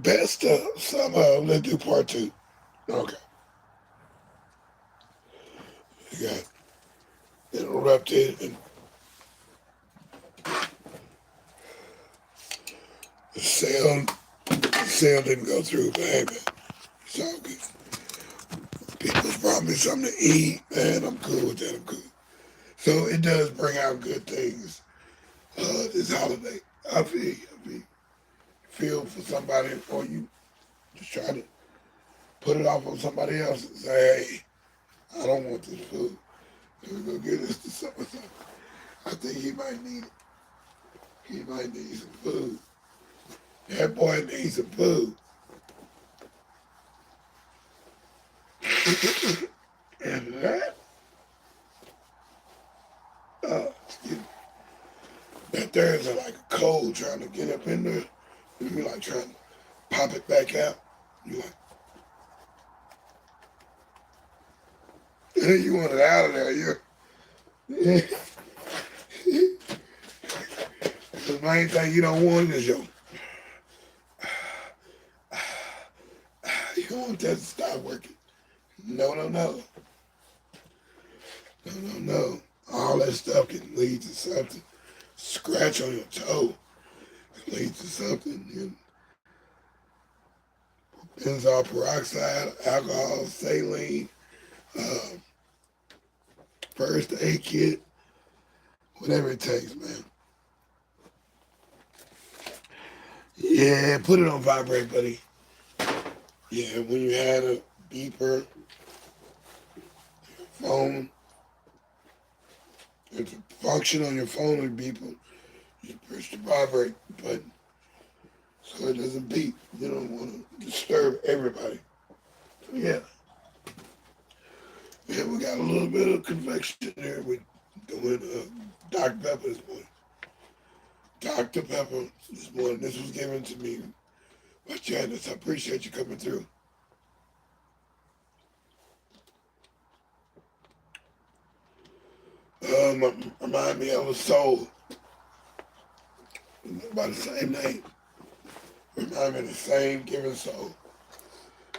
Best of some of them. Let's do part two. Okay. You got interrupted and the sound didn't go through, but hey man, it's all good. People brought me something to eat, man. I'm cool with that. I'm cool. So it does bring out good things. This holiday, I feel you. I feel for somebody, or you just try to put it off on somebody else and say, hey, I don't want this food. Let me go get this to so. I think he might need it. He might need some food. That boy needs some food. And that, excuse me, that there's like a cold trying to get up in there. You like trying to pop it back out. You like, you want it out of there. Yeah. The main thing you don't want is your, you don't want that to stop working. No, no, no. No, no, no. All that stuff can lead to something. Scratch on your toe can lead to something. And benzoyl peroxide, alcohol, saline, uh, first aid kit, whatever it takes, man. Yeah, put it on vibrate, buddy. Yeah, when you had a beeper, phone, it's a function on your phone or beeper, you push the vibrate button so it doesn't beep. You don't want to disturb everybody. So yeah. Yeah, we got a little bit of convection there. We're doing Dr. Pepper this morning. Dr. Pepper this morning. This was given to me by Janice. I appreciate you coming through. Remind me of a soul by the same name. Remind me of the same giving soul.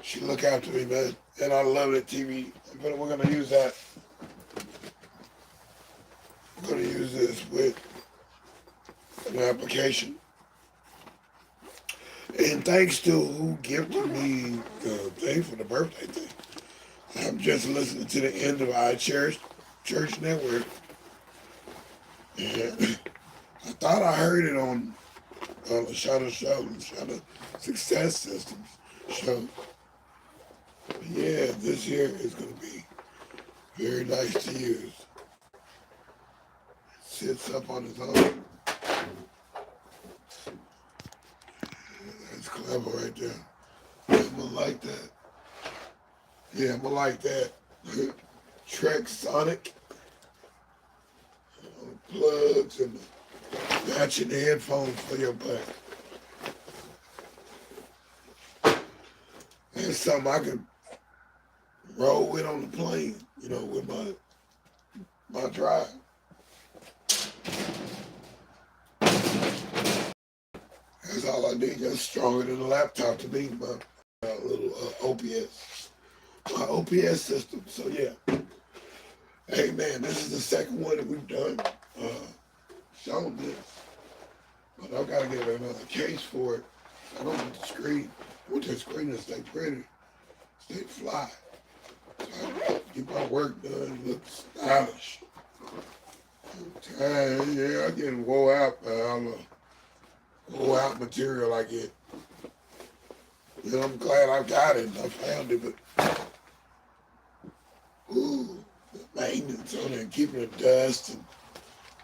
She look after me, man. And I love that TV. But we're going to use that. We're going to use this with an application. And thanks to who gifted me the thing for the birthday thing. I'm just listening to the end of our church network. And I thought I heard it on the Shadow Show, the Shadow Success Systems show. But yeah, this year is going to be very nice to use. It sits up on its own. That's clever right there. I'm gonna like that. Yeah, I'm gonna like that. Trek Sonic. Plugs and matching headphones for your butt. That's something I can roll with on the plane, you know, with my drive. That's all I need. That's stronger than a laptop to me, my little OPS system. So yeah. Hey man, this is the second one that we've done. Shown this. But I've got to get another case for it. I don't want the screen. I want that screen to stay pretty, stay fly. So I get my work done, look stylish. Yeah, I'm getting wore out by all the wore out material I get. You know, I'm glad I got it. I found it, but ooh, the maintenance on it, keeping the dust and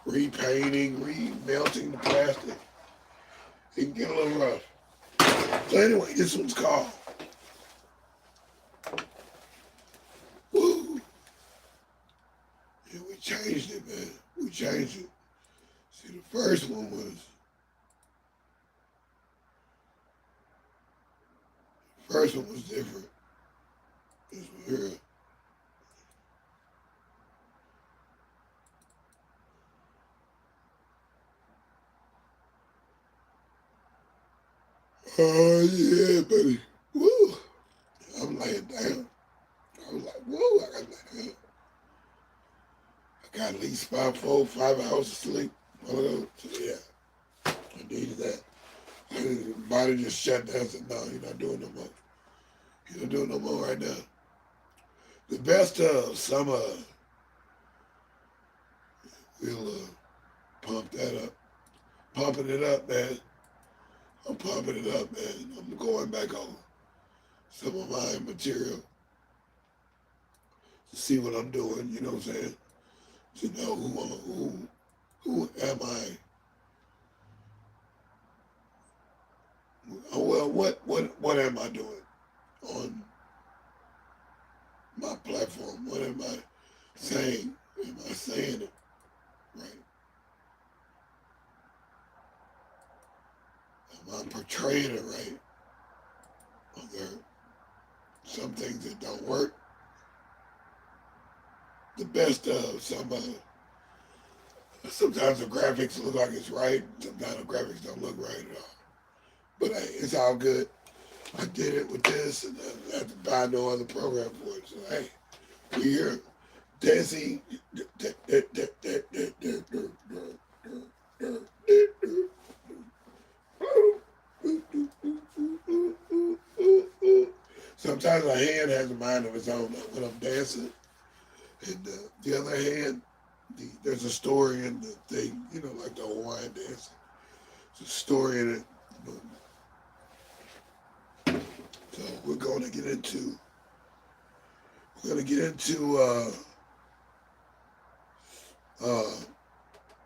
repainting, remelting the plastic. It can get a little rough. So anyway, this one's called Woo. Yeah, we changed it, man. We changed it. See, the first one was different. This one here. Oh, yeah, buddy. Woo. I'm laying down. I was like, whoa, I got to lay down. I got at least 5 hours of sleep. One of those. So, yeah, I needed that. The body just shut down and said, no, you're not doing no more. You're not doing no more right now. The best of summer, we'll pump that up. Pumping it up, man. I'm pumping it up, man. I'm going back on some of my material to see what I'm doing, you know what I'm saying? To know who am I? Well, what am I doing on my platform? What am I saying? Am I saying it right? Am I portraying it right? Are there some things that don't work? The best of somebody. Sometimes the graphics look like it's right. Sometimes the graphics don't look right at all. But hey, it's all good. I did it with this, and I have to buy no other program for it. So hey, we here. deSz'e. Sometimes a hand has a mind of its own when I'm dancing, and the other hand, there's a story in the thing, you know, like the Hawaiian dance. There's a story in it. So we're going to get into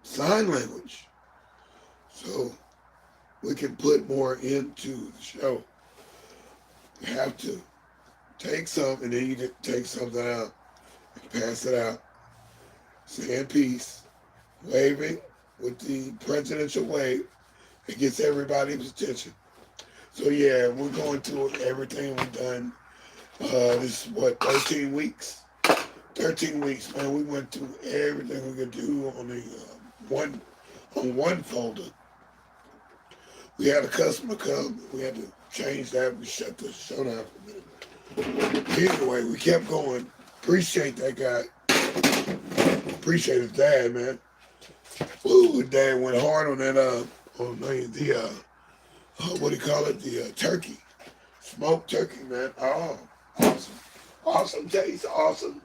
sign language, so we can put more into the show. You have to take some, and then you can take something out and pass it out, saying peace, waving with the presidential wave. It gets everybody's attention. So yeah, we're going through everything we've done. This is what, 13 weeks? 13 weeks, man. We went through everything we could do on the one folder. We had a customer come. We had to change that. We shut the show down for a minute. Anyway, we kept going. Appreciate that guy. Appreciate his dad, man. Ooh, his dad went hard on that. What do you call it? The turkey, smoked turkey, man. Oh, awesome, awesome taste, awesome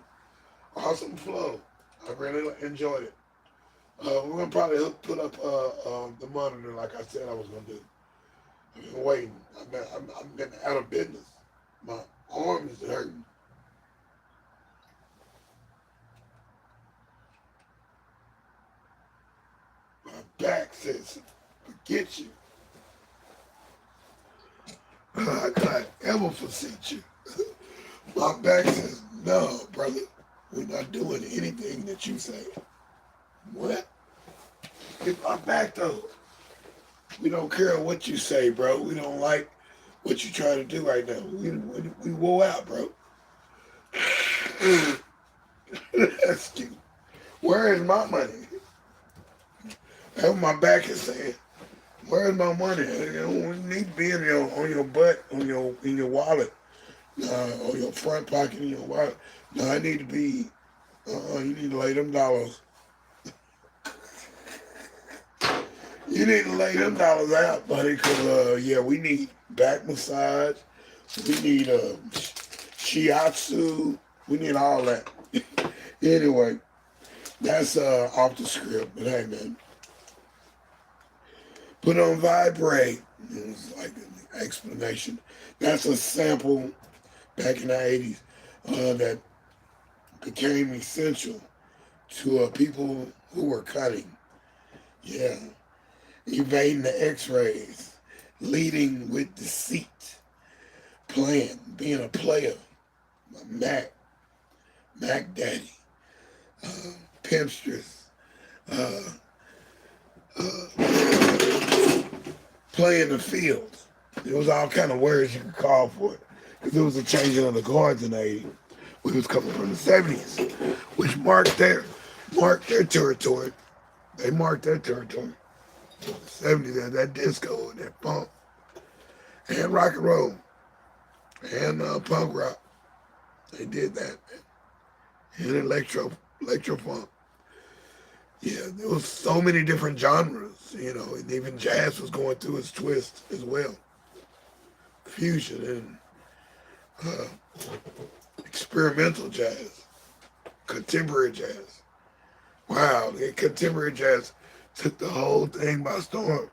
flow. I really enjoyed it. We're gonna probably put up the monitor like I said I was gonna do. I've been waiting. I've been out of business. My arm is hurting. My back says, "Forget you." I can't ever foresee you. My back says, "No, brother. We're not doing anything that you say." What? It's my back though. We don't care what you say, bro. We don't like what you're trying to do right now. We wore out, bro. That's cute. Where is my money? That's what my back is saying. Where is my money? You don't need to be on your butt, in your wallet, or your front pocket in your wallet. No, I need to be. You need to lay them dollars. You need to lay them dollars out, buddy, because, yeah, we need back massage. We need shiatsu. We need all that. Anyway, that's off the script. But hey, man, put on vibrate. It's like an explanation. That's a sample back in the 80s that became essential to people who were cutting. Yeah. Evading the x-rays, leading with deceit, playing, being a player, Mac Daddy, Pimpstress, playing the field. There was all kind of words you could call for it, because there was a changing of the guards in the 80s. We was coming from the 70s, which marked their territory. They marked their territory. 70s, that disco and that funk. and rock and roll and punk rock. They did that, and electro funk. Yeah, there was so many different genres, and even jazz was going through its twist as well. Fusion and uh, experimental jazz, contemporary jazz. Wow, the contemporary jazz took the whole thing by storm.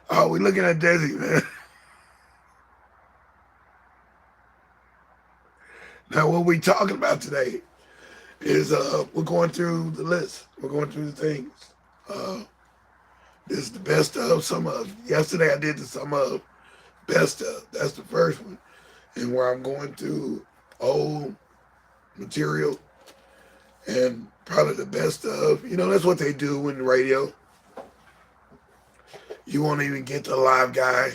Oh, we looking at deSz'e, man. Now, what we talking about today is we're going through the list. We're going through the things. Uh, this is the best of, some of. Yesterday I did the sum of, best of. That's the first one. And where I'm going through old material and probably the best of. That's what they do in the radio. You won't even get the live guy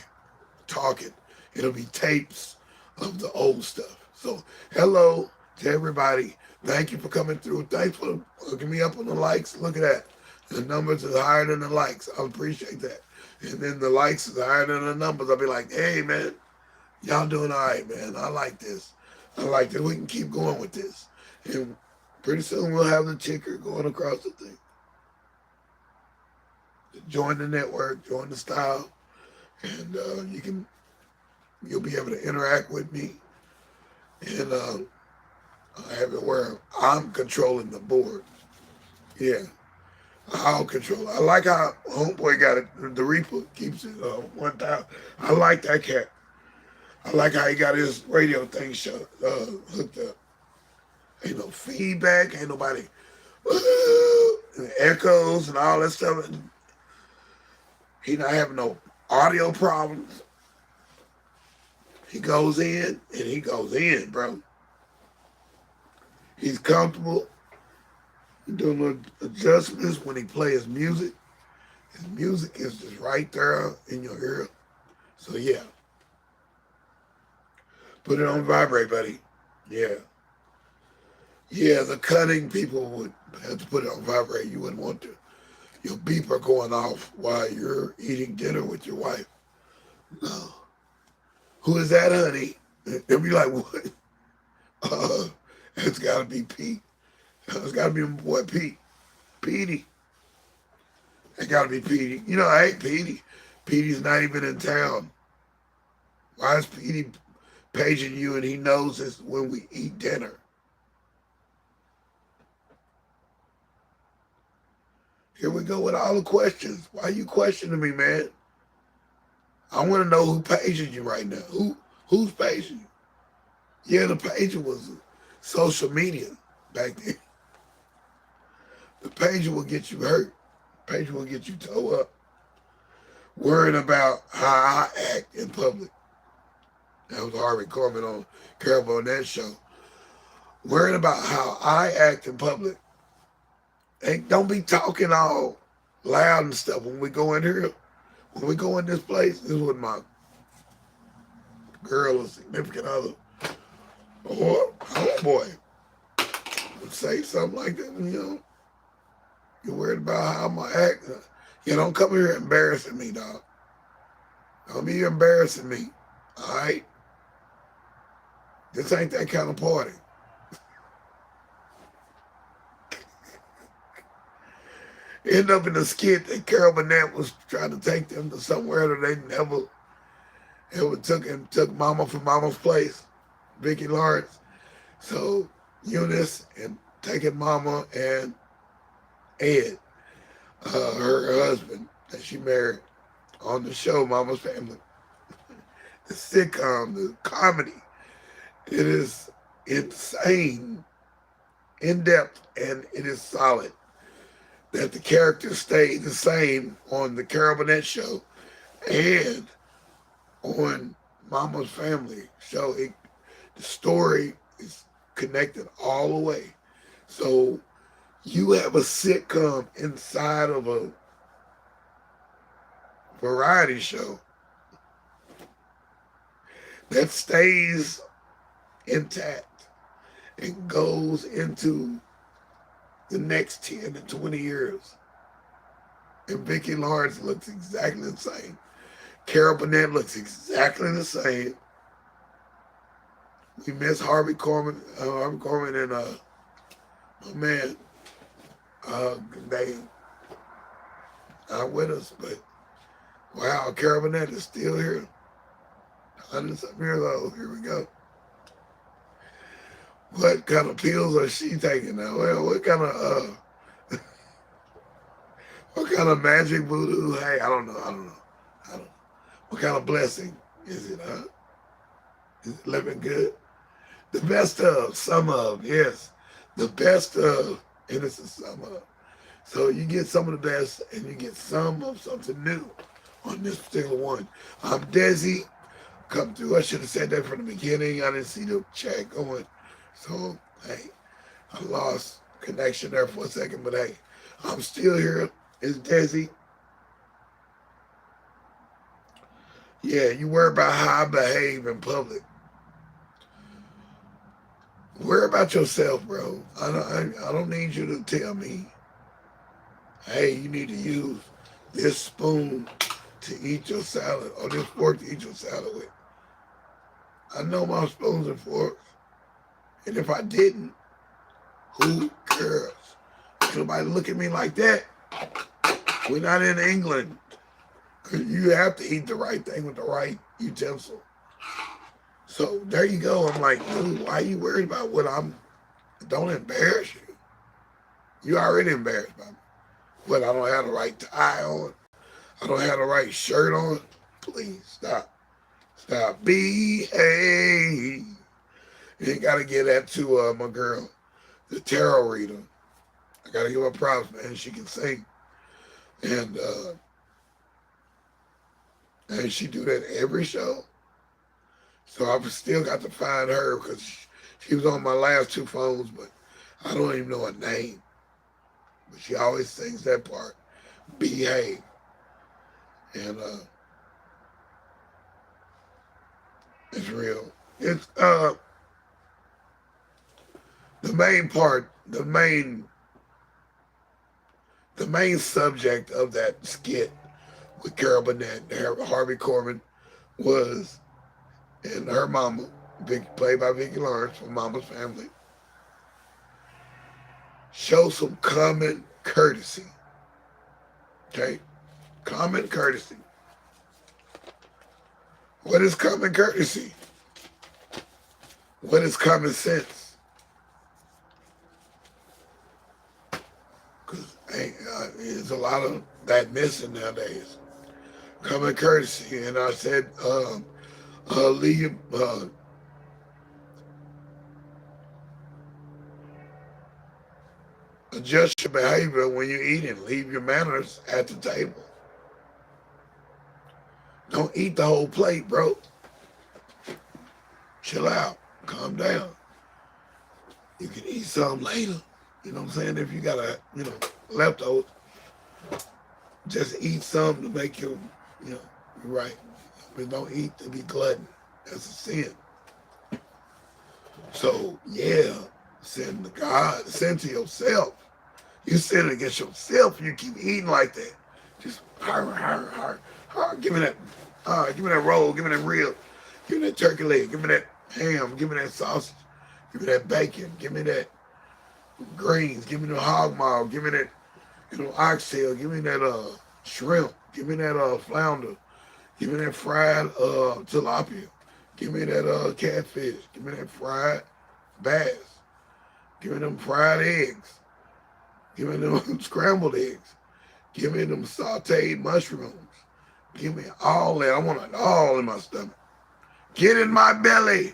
talking. It'll be tapes of the old stuff. So, hello to everybody. Thank you for coming through. Thanks for hooking me up on the likes. Look at that. The numbers is higher than the likes. I appreciate that. And then the likes is higher than the numbers. I'll be like, hey, man, y'all doing all right, man. I like this. I like that. We can keep going with this. And pretty soon we'll have the ticker going across the thing. Join the network, join the style, and you'll be able to interact with me. And I have it where I'm controlling the board. Yeah, I'll control it. I like how Homeboy got it. The Reaper keeps it 1,000. I like that cat. I like how he got his radio thing hooked up. Ain't no feedback, ain't nobody and echoes and all that stuff. And he not having no audio problems. He goes in and he goes in, bro. He's comfortable. He's doing little adjustments when he plays his music. His music is just right there in your ear. So yeah. Put it on vibrate, buddy. Yeah. Yeah, the cutting people would have to put it on vibrate. You wouldn't want to. Your beeper going off while you're eating dinner with your wife. No. Who is that, honey? They'll be like, what? It's got to be Pete. It's got to be my boy Pete. Petey. It got to be Petey. I hate Petey. Petey's not even in town. Why is Petey paging you and he knows it's when we eat dinner? Here we go with all the questions. Why are you questioning me, man? I want to know who paging you right now. Who's paging you? Yeah, the pager was social media back then. The pager will get you hurt. The pager will get you toe up. Worrying about how I act in public. That was Harvey Korman on Carol Burnett show. Worrying about how I act in public. Hey, don't be talking all loud and stuff when we go in here. When we go in this place, this is with my girl or significant other or homeboy would say something like that, you're worried about how I'm going to act. Don't come here embarrassing me, dog. Don't be embarrassing me, all right? This ain't that kind of party. End up in a skit that Carol Burnett was trying to take them to somewhere that they never ever took Mama from Mama's place, Vicki Lawrence. So Eunice and taking Mama and Ed, her husband that she married, on the show Mama's Family. The sitcom, the comedy, it is insane, in depth, and it is solid. That the characters stay the same on the Carol Burnett show and on Mama's Family show. The story is connected all the way. So you have a sitcom inside of a variety show that stays intact and goes into the next 10 to 20 years and Vicki Lawrence looks exactly the same. Carol Burnett looks exactly the same. We miss Harvey Korman, and my man. They not with us, but wow, Carol Burnett is still here. 100-something years old. Here we go. What kind of pills are she taking now? Well, what kind of magic voodoo? Hey, I don't know. What kind of blessing is it, huh? Is it living good? The best of, some of, yes. The best of, and it's a some of. So you get some of the best, and you get some of something new on this particular one. I'm deSz'e. Come through. I should have said that from the beginning. I didn't see the chat going. So, hey, I lost connection there for a second, but hey, I'm still here. It's deSz'e. Yeah, you worry about how I behave in public. Worry about yourself, bro. I don't need you to tell me, hey, you need to use this spoon to eat your salad or this fork to eat your salad with. I know my spoons and forks. And if I didn't, who cares? If nobody look at me like that, we're not in England. You have to eat the right thing with the right utensil. So there you go. I'm like, dude, why are you worried about what don't embarrass you. You already embarrassed by me. What, I don't have the right tie on? I don't have the right shirt on? Please, stop. Stop. Behave. You got to give that to my girl, the tarot reader. I got to give her props, man. She can sing. And she do that every show. So I've still got to find her because she was on my last two phones, but I don't even know her name. But she always sings that part, behave. And it's real. It's the main part, the main subject of that skit with Carol Burnett and Harvey Korman was, and her mama, played by Vicki Lawrence from Mama's Family, show some common courtesy. Okay? Common courtesy. What is common courtesy? What is common sense? Because there's a lot of that missing nowadays. Common courtesy. And I said, adjust your behavior when you're eating. Leave your manners at the table. Don't eat the whole plate, bro. Chill out. Calm down. You can eat some later. You know what I'm saying? If you got leftovers, just eat some to make you, you're right. But don't eat to be glutton. That's a sin. So, yeah, sin to God, sin to yourself. You sin against yourself, you keep eating like that. Just give me that roll, give me that rib, give me that turkey leg, give me that ham, give me that sausage, give me that bacon, give me that greens, give me the hog maw, give me that oxtail, give me that shrimp, give me that flounder, give me that fried tilapia, give me that catfish, give me that fried bass, give me them fried eggs, give me them scrambled eggs, give me them sauteed mushrooms, give me all that. I want it all in my stomach. Get in my belly.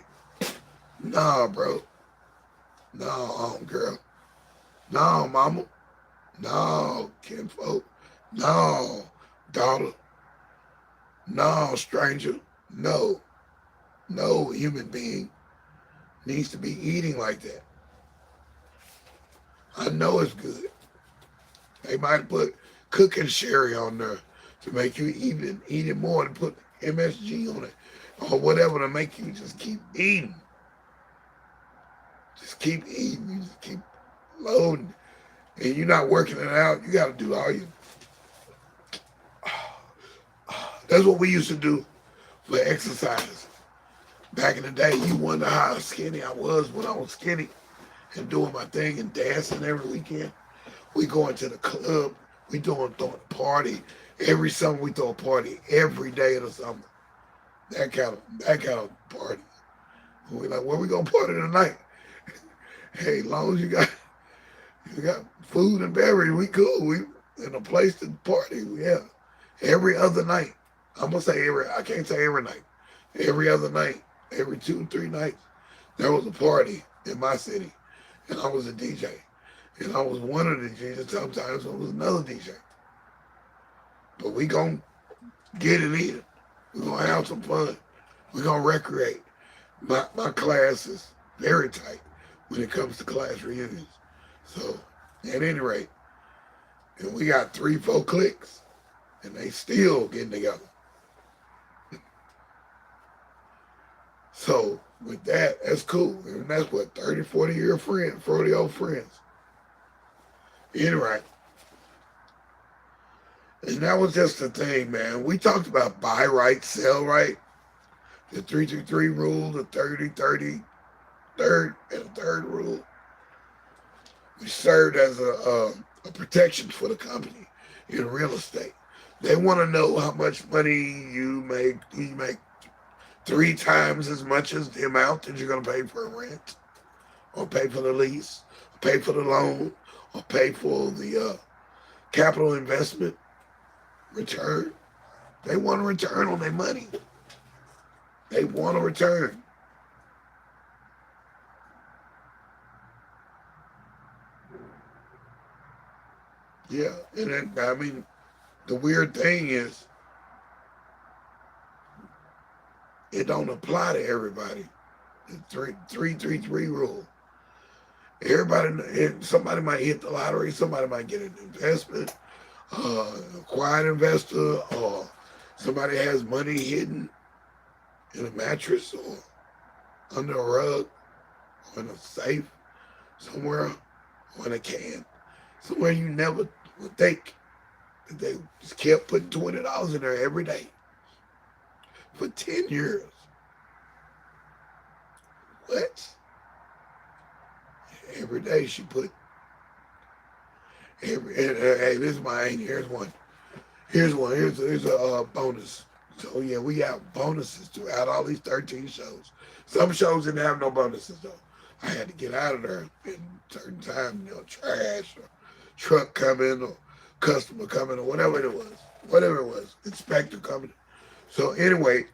Nah, bro. No, girl. No, mama. No, kinfolk. No, daughter. No, stranger. No human being needs to be eating like that. I know it's good. They might put cooking sherry on there to make you eat it more and put MSG on it or whatever to make you just keep eating. Just keep eating. You just keep loading. And you're not working it out. You got to do all you. That's what we used to do for exercise. Back in the day, you wonder how skinny I was when I was skinny and doing my thing and dancing every weekend. We going to the club. We throwing a party. Every summer we throw a party every day of the summer. That kind of party. We like, where we gonna party tonight? Hey, as long as you got food and beverage, we cool. We in a place to party. Yeah. Every other night. I'm gonna say I can't say every night. Every other night, every 2 or 3 nights, there was a party in my city. And I was a DJ. And I was one of the DJs. Sometimes I was another DJ. But we gonna get it in. We gonna have some fun. We gonna recreate. My class is very tight when it comes to class reunions. So, at any rate, and we got 3, 4 cliques, and they still getting together. So, with that, that's cool. And that's what, 30, 40-year friends, 40-old friends. Anyway, and that was just the thing, man. We talked about buy right, sell right, the 3-2-3 rule, the 30-30, third and a third rule. We served as a protection for the company in real estate. They want to know how much money you make. Do you make 3 times as much as the amount that you're going to pay for rent, or pay for the lease, or pay for the loan, or pay for the capital investment return? They want a return on their money. They want a return. Yeah, and then, I mean, the weird thing is, it don't apply to everybody. The 3-3-3 rule. Everybody, somebody might hit the lottery, somebody might get an investment, a quiet investor, or somebody has money hidden in a mattress or under a rug or in a safe somewhere or in a can. Somewhere you never would think that they just kept putting $20 in there every day for 10 years. What? Every day she put hey, this is mine. Here's one. Here's a bonus. So yeah, we have bonuses throughout all these 13 shows. Some shows didn't have no bonuses though. I had to get out of there in certain time, trash or truck coming or customer coming or whatever it was, inspector coming. So anyway,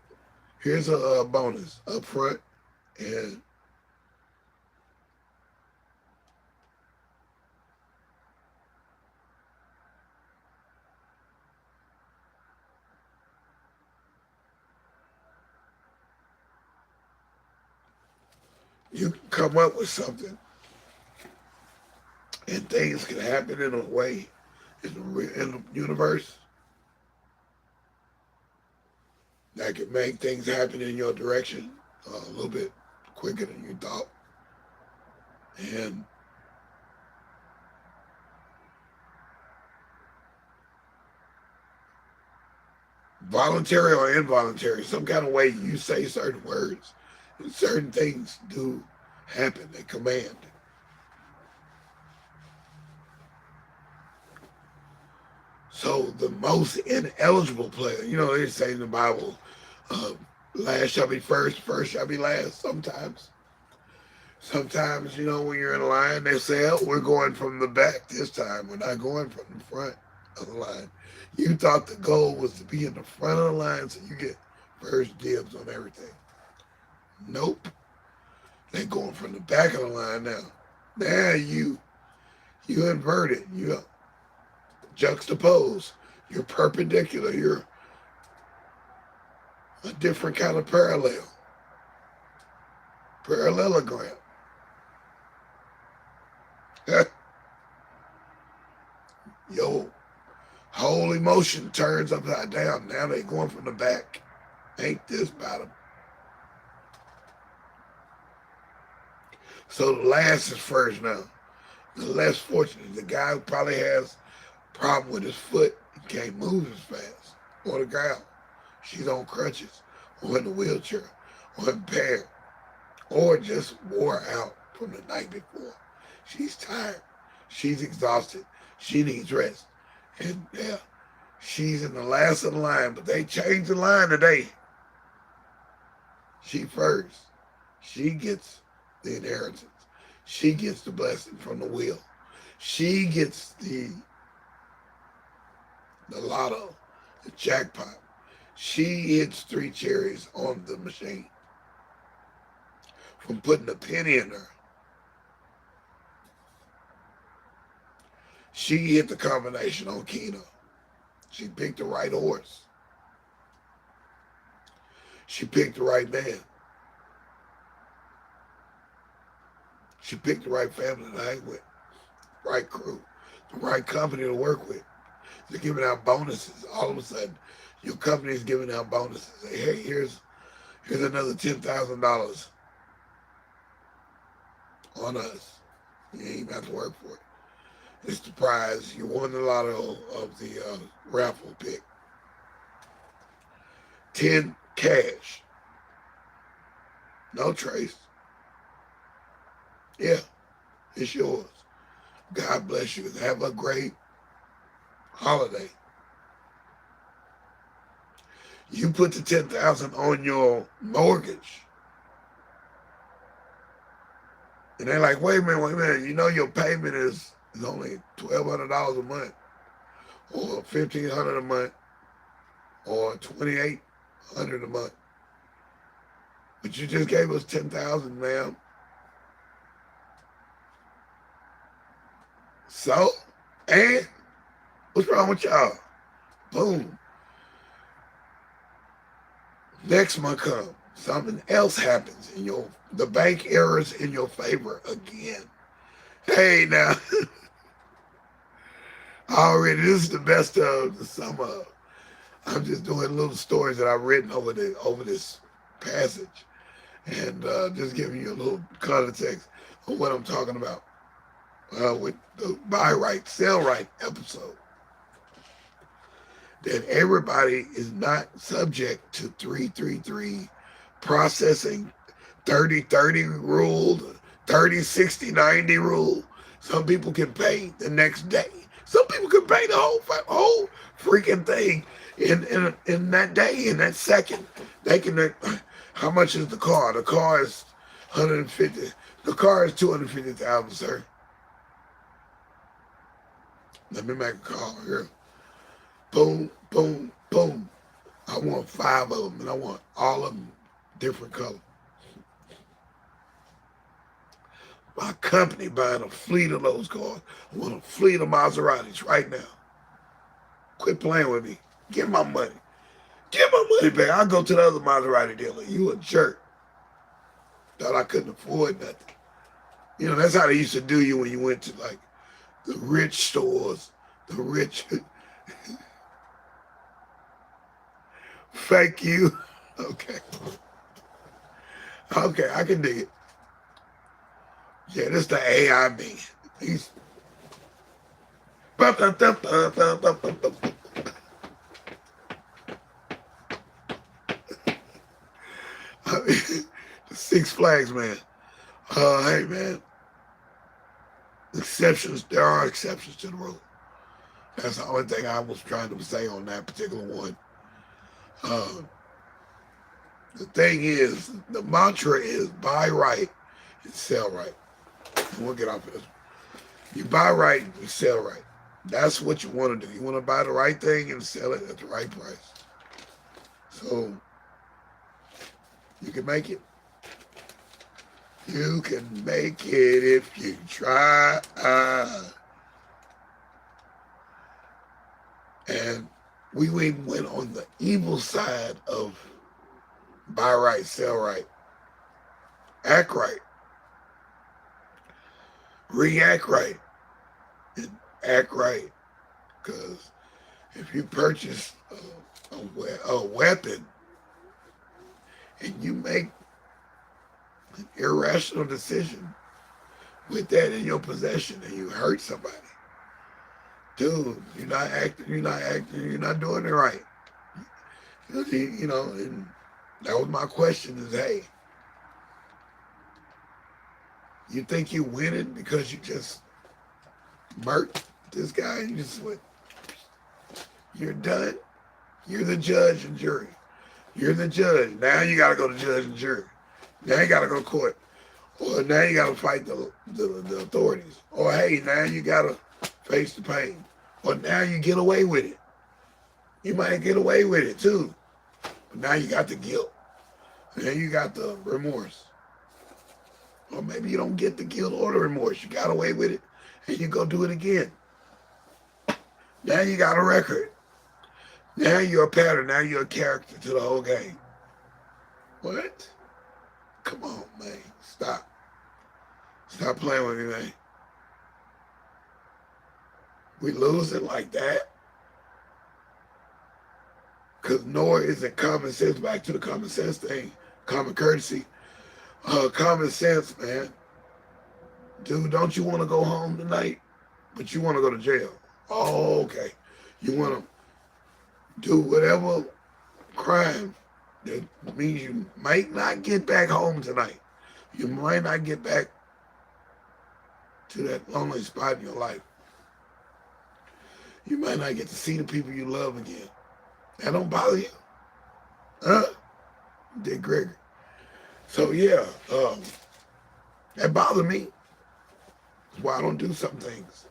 here's a bonus up front, and you can come up with something, and things can happen in a way in the universe that can make things happen in your direction a little bit quicker than you thought. And voluntary or involuntary, some kind of way you say certain words, and certain things do happen. They command. So the most ineligible player, they say in the Bible, last shall be first, first shall be last. Sometimes, when you're in a line, they say, oh, we're going from the back this time. We're not going from the front of the line. You thought the goal was to be in the front of the line so you get first dibs on everything. Nope. They're going from the back of the line now. Now you invert it. You juxtapose. You're perpendicular. You're a different kind of parallel. Parallelogram. Your whole emotion turns upside down. Now they going from the back. Ain't this about them? So the last is first now. The less fortunate. The guy who probably has a problem with his foot and can't move as fast. Or the gal. She's on crutches, or in a wheelchair, or impaired, or just wore out from the night before. She's tired. She's exhausted. She needs rest. And yeah, she's in the last of the line, but they changed the line today. She first. She gets the inheritance. She gets the blessing from the will. She gets the lotto, the jackpot. She hits 3 cherries on the machine from putting a penny in her. She hit the combination on Keno. She picked the right horse. She picked the right man. She picked the right family to hang with, right crew, the right company to work with. They're giving out bonuses. All of a sudden, your company is giving out bonuses. Say, hey, here's another $10,000 on us. You ain't got to work for it. It's the prize. You won the lotto of the raffle pick. 10 cash. No trace. Yeah, it's yours. God bless you. Have a great holiday. You put the $10,000 on your mortgage. And they're like, wait a minute. You know your payment is only $1,200 a month, or $1,500 a month, or $2,800 a month. But you just gave us $10,000, ma'am. So, and what's wrong with y'all? Boom. Next month comes, something else happens, and the bank errors in your favor again. Hey, now, already this is the best of the summer. I'm just doing little stories that I've written over this passage, and just giving you a little context of what I'm talking about with the buy right, sell right episode. That everybody is not subject to 333 processing, 30-30 rule, 30-60-90 rule. Some people can pay the next day. Some people can pay the whole freaking thing in that day, in that second. They can. How much is the car? The car is 150. The car is 250,000, sir. Let me make a call here. Boom, boom, boom. I want 5 of them, and I want all of them different color. My company buying a fleet of those cars. I want a fleet of Maseratis right now. Quit playing with me. Give my money. Give my money back. I'll go to the other Maserati dealer. You a jerk. Thought I couldn't afford nothing. You know, that's how they used to do you when you went to, like, the rich stores, the rich... Thank you. Okay. Okay, I can dig it. Yeah, this the AI me. He's... The Six Flags, man. Hey, man. Exceptions, there are exceptions to the rule. That's the only thing I was trying to say on that particular one. The thing is, the mantra is buy right and sell right. And we'll get off of this. You buy right, you sell right. That's what you want to do. You want to buy the right thing and sell it at the right price. So, you can make it. You can make it if you try. And we even went on the evil side of buy right, sell right, act right, react right, and act right. Because if you purchase a weapon and you make an irrational decision with that in your possession and you hurt somebody, dude, you're not doing it right. 'Cause and that was my question is, hey, you think you winning because you just murked this guy and you just went, you're done? You're the judge and jury. You're the judge. Now you got to go to judge and jury. Now you got to go to court. Or now you got to fight the authorities. Or, hey, now you got to face the pain. Or now you get away with it. You might get away with it, too. But now you got the guilt. Now you got the remorse. Or maybe you don't get the guilt or the remorse. You got away with it, and you go do it again. Now you got a record. Now you're a pattern. Now you're a character to the whole game. What? Come on, man. Stop. Stop playing with me, man. We losing like that? Because Noah isn't common sense. Back to the common sense thing. Common courtesy. Common sense, man. Dude, don't you want to go home tonight? But you want to go to jail. Oh, okay. You want to do whatever crime that means you might not get back home tonight. You might not get back to that lonely spot in your life. You might not get to see the people you love again. That don't bother you? Huh? Dick Gregory. So yeah, that bothered me. That's why I don't do some things.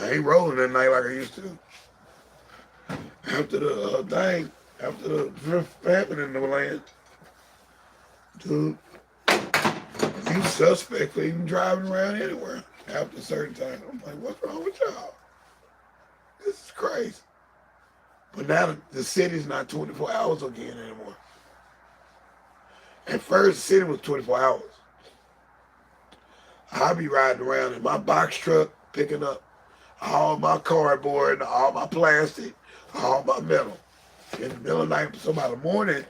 I ain't rolling that night like I used to. After the drift happened in the land, dude, you suspect for even driving around anywhere after a certain time. I'm like, what's wrong with y'all? This is crazy. But now the city's not 24 hours again anymore. At first, the city was 24 hours. I'll be riding around in my box truck, picking up all my cardboard, all my plastic, all my metal. In the middle of the night, so by the morning,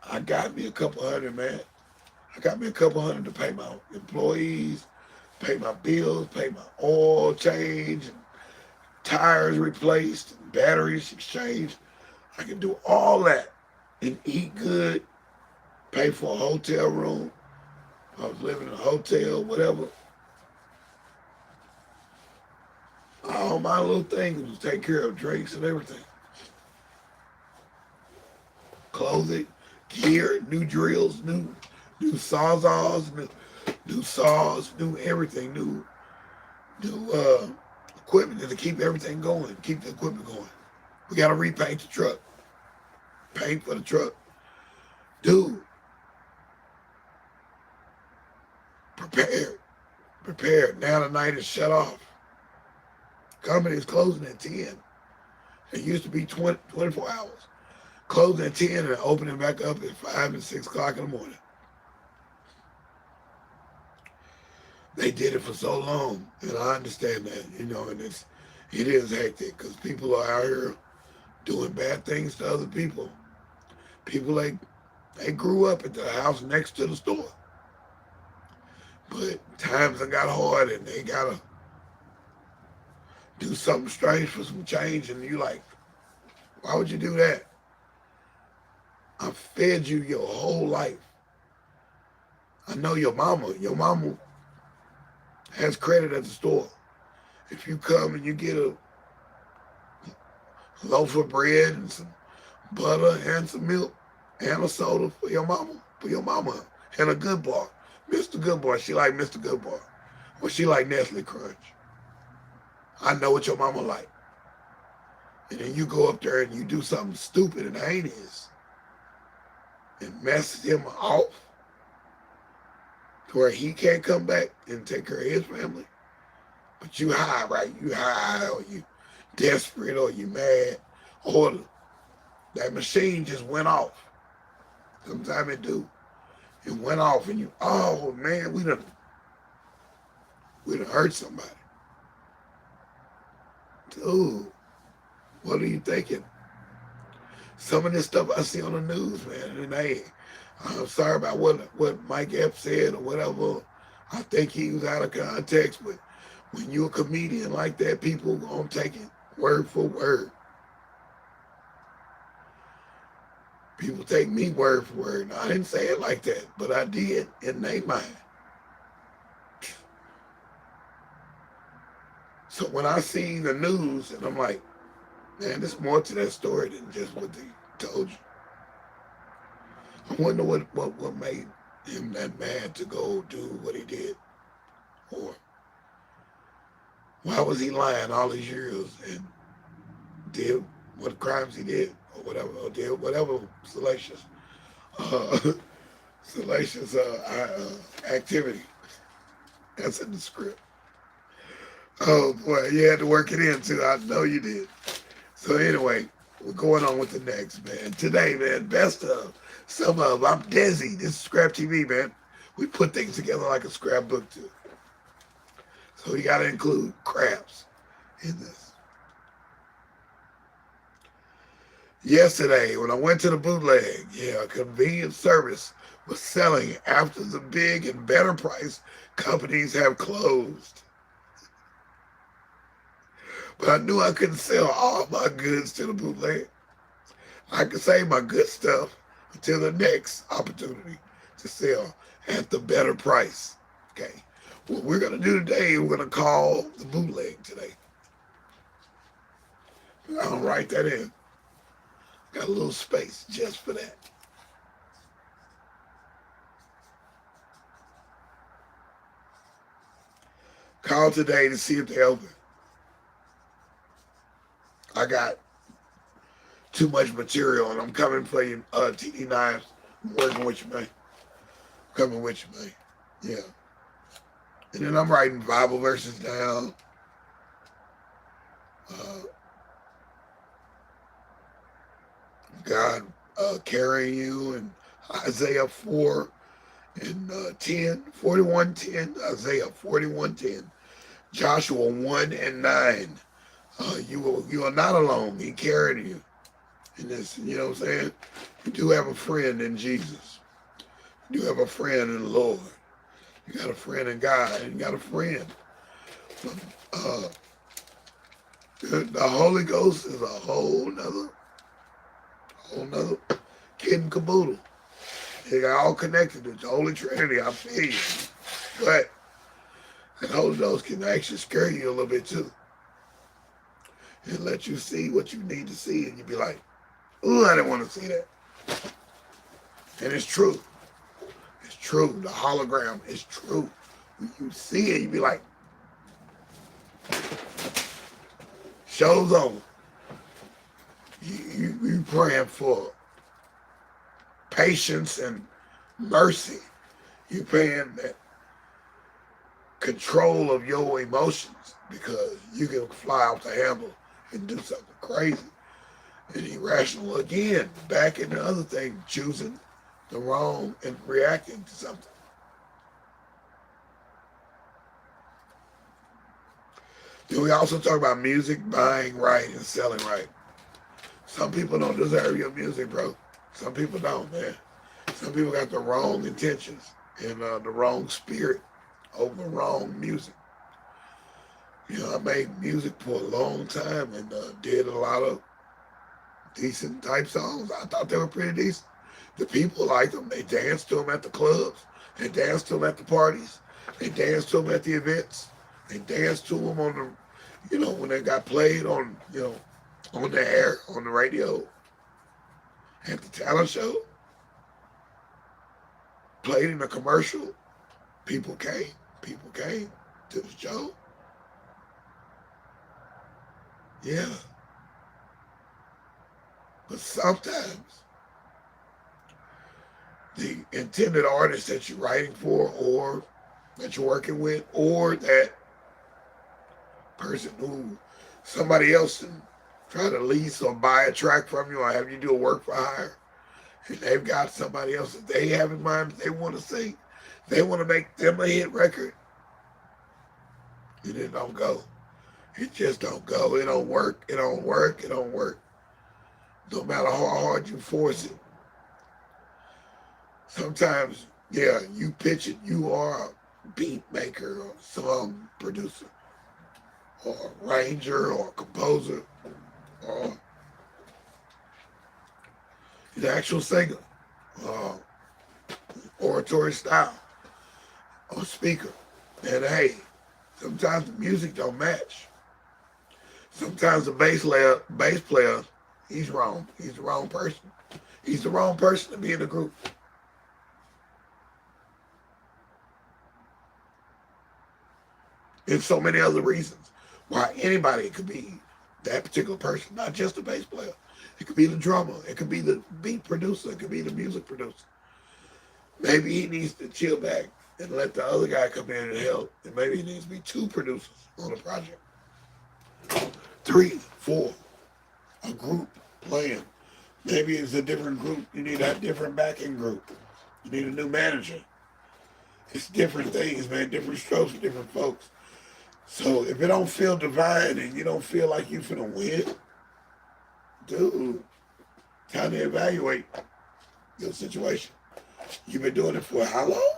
I got me a couple hundred, man. I got me a couple hundred to pay my employees, pay my bills, pay my oil change, and tires replaced, and batteries exchanged. I can do all that and eat good, pay for a hotel room. I was living in a hotel, whatever. All my little things was take care of, drinks and everything. Clothing, gear, new drills, new sawzalls, new saws, new everything, new equipment to keep everything going, keep the equipment going. We got to repaint the truck, paint for the truck. Dude, prepared. Now the night is shut off. Company is closing at 10. It used to be 24 hours. Closing at 10 and opening back up at 5 and 6 o'clock in the morning. They did it for so long, and I understand that, and it is hectic because people are out here doing bad things to other people. People they grew up at the house next to the store. But times have got hard and they gotta do something strange for some change, and you like, why would you do that? I fed you your whole life. I know your mama has credit at the store. If you come and you get a loaf of bread and some butter and some milk and a soda for your mama, and a Good Boy. Mr. Good Boy, she like Mr. Good Boy. Or she like Nestle Crunch. I know what your mama like. And then you go up there and you do something stupid and heinous and messes him off to where he can't come back and take care of his family. But you high, right? You high, or you desperate, or you mad, or that machine just went off. Sometimes it do. It went off and you, oh man, we done hurt somebody. Dude, what are you thinking? Some of this stuff I see on the news, man, and I'm sorry about what Mike Epps said or whatever. I think he was out of context, but when you're a comedian like that, people gonna take it word for word. People take me word for word. Now, I didn't say it like that, but I did in their mind. So when I see the news and I'm like, man, there's more to that story than just what they told you. I wonder what made him that mad to go do what he did. Or why was he lying all these years and did what crimes he did or whatever, or did whatever uh, salacious activity. That's in the script. Oh boy, you had to work it in too. I know you did. So anyway, we're going on with the next, man. Today, man, best of, some of. I'm deSz'e. This is Scrap TV, man. We put things together like a scrapbook too. So you got to include crafts in this. Yesterday, when I went to the bootleg, a convenience service was selling after the big and better price companies have closed. But I knew I couldn't sell all my goods to the bootleg. I could save my good stuff until the next opportunity to sell at the better price. Okay. What we're going to do today, we're going to call the bootleg today. I'll write that in. Got a little space just for that. Call today to see if they're open. I got too much material and I'm coming for you, TD Knives. I'm working with you, man. Coming with you, man. Yeah. And then I'm writing Bible verses down. God carrying you, and Isaiah 4 and 10, 41:10, Isaiah 41:10, Joshua 1 and 9. You are not alone. He carried you in this. You know what I'm saying? You do have a friend in Jesus. You do have a friend in the Lord. You got a friend in God, and you got a friend. The Holy Ghost is a whole nother kid and caboodle. They got all connected to the Holy Trinity. I feel you. But the Holy Ghost can actually scare you a little bit too. And let you see what you need to see. And you be like, ooh, I didn't want to see that. And it's true. It's true. The hologram is true. When you see it, you be like, show's over. You praying for patience and mercy. You praying that control of your emotions, because you can fly off the handle and do something crazy and irrational again, back in the other thing, choosing the wrong and reacting to something. Then we also talk about music, buying right and selling right. Some people don't deserve your music, bro. Some people don't, man. Some people got the wrong intentions and the wrong spirit over wrong music. You know, I made music for a long time and did a lot of decent type songs. I thought they were pretty decent. The people liked them. They danced to them at the clubs. They danced to them at the parties. They danced to them at the events. They danced to them on the, when they got played on, on the air, on the radio, at the talent show, played in a commercial. People came to the show. Yeah. But sometimes the intended artist that you're writing for, or that you're working with, or that person who somebody else try to lease or buy a track from you or have you do a work for hire, and they've got somebody else that they have in mind that they want to sing, they want to make them a hit record, and it don't go. It just don't go. It don't work. It don't work. It don't work. No matter how hard you force it. Sometimes, you pitch it. You are a beat maker or song producer or arranger or composer, or the actual singer, uh, oratory style, or speaker. And hey, sometimes the music don't match. Sometimes the bass player, he's wrong. He's the wrong person. He's the wrong person to be in the group. And so many other reasons why anybody could be that particular person, not just the bass player. It could be the drummer. It could be the beat producer. It could be the music producer. Maybe he needs to chill back and let the other guy come in and help. And maybe he needs to be two producers on a project. 3, 4, a group playing. Maybe it's a different group. You need a different backing group. You need a new manager. It's different things, man. Different strokes for different folks. So if it don't feel divine and you don't feel like you finna win, dude, time to evaluate your situation. You've been doing it for how long?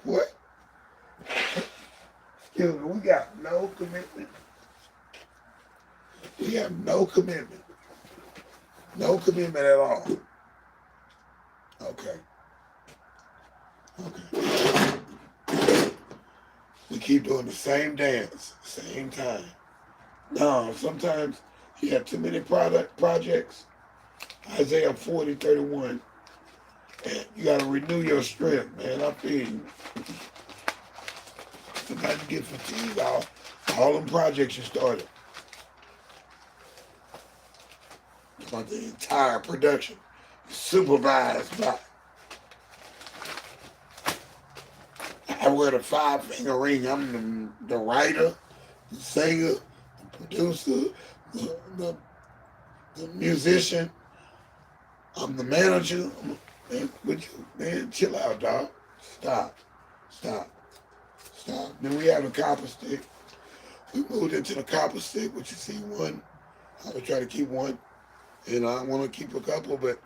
What? Excuse me, we got no commitment. We have no commitment. No commitment at all. Okay. Okay. We keep doing the same dance, same time. No, sometimes you have too many projects. Isaiah 40:31. And you got to renew your strength, man. I feel you. Sometimes you get fatigued all them projects you started. About the entire production. Supervised by. I wear the 5-finger ring. I'm the writer, the singer, the producer, the musician. I'm the manager. Man, chill out, dog. Stop. Then we have a copper stick. We moved into the copper stick, which you see one. I would try to keep one. And I want to keep a couple, but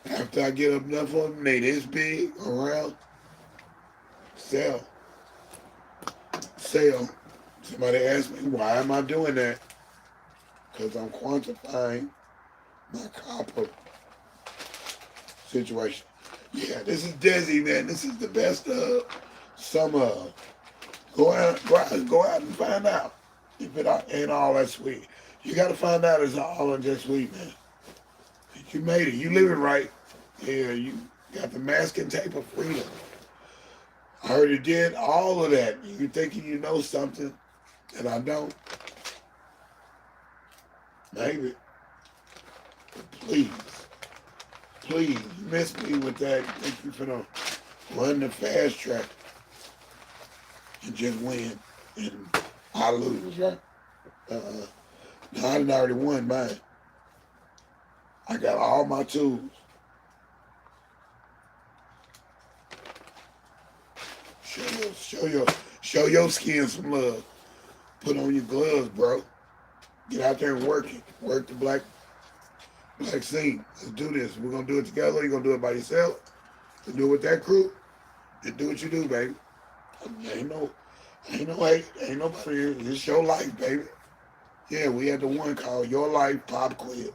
after I get enough of them, they this big around, sell. Somebody asked me, why am I doing that? Because I'm quantifying my copper situation. Yeah, this is deSz'e, man. This is the best of summer. Go out and find out if it ain't all that sweet. You got to find out it's all that sweet, man. You made it. You live it right. Yeah, you got the masking tape of freedom. I heard it did all of that. You thinking you know something that I don't? Maybe. But please, you missed me with that. You think you finna run the fast track and just win and I lose, right? No, I done already won mine. I got all my tools. Show your skin some love. Put on your gloves, bro. Get out there and work it. Work the black scene. Let's do this. We're gonna do it together. You're gonna do it by yourself. You do it with that crew. Then do what you do, baby. Ain't no hate. Ain't nobody here. It's your life, baby. Yeah, we had the one called Your Life Pop Quiz.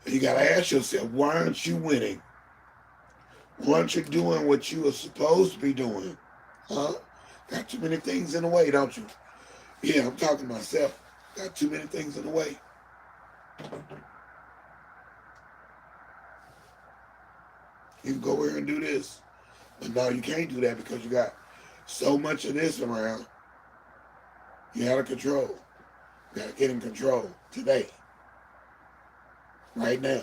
And you gotta ask yourself, why aren't you winning? Why aren't you doing what you are supposed to be doing? Huh? Got too many things in the way, don't you? Yeah, I'm talking to myself. Got too many things in the way. You can go here and do this. But no, you can't do that because you got so much of this around. You're out of control. You gotta get in control today. Right now.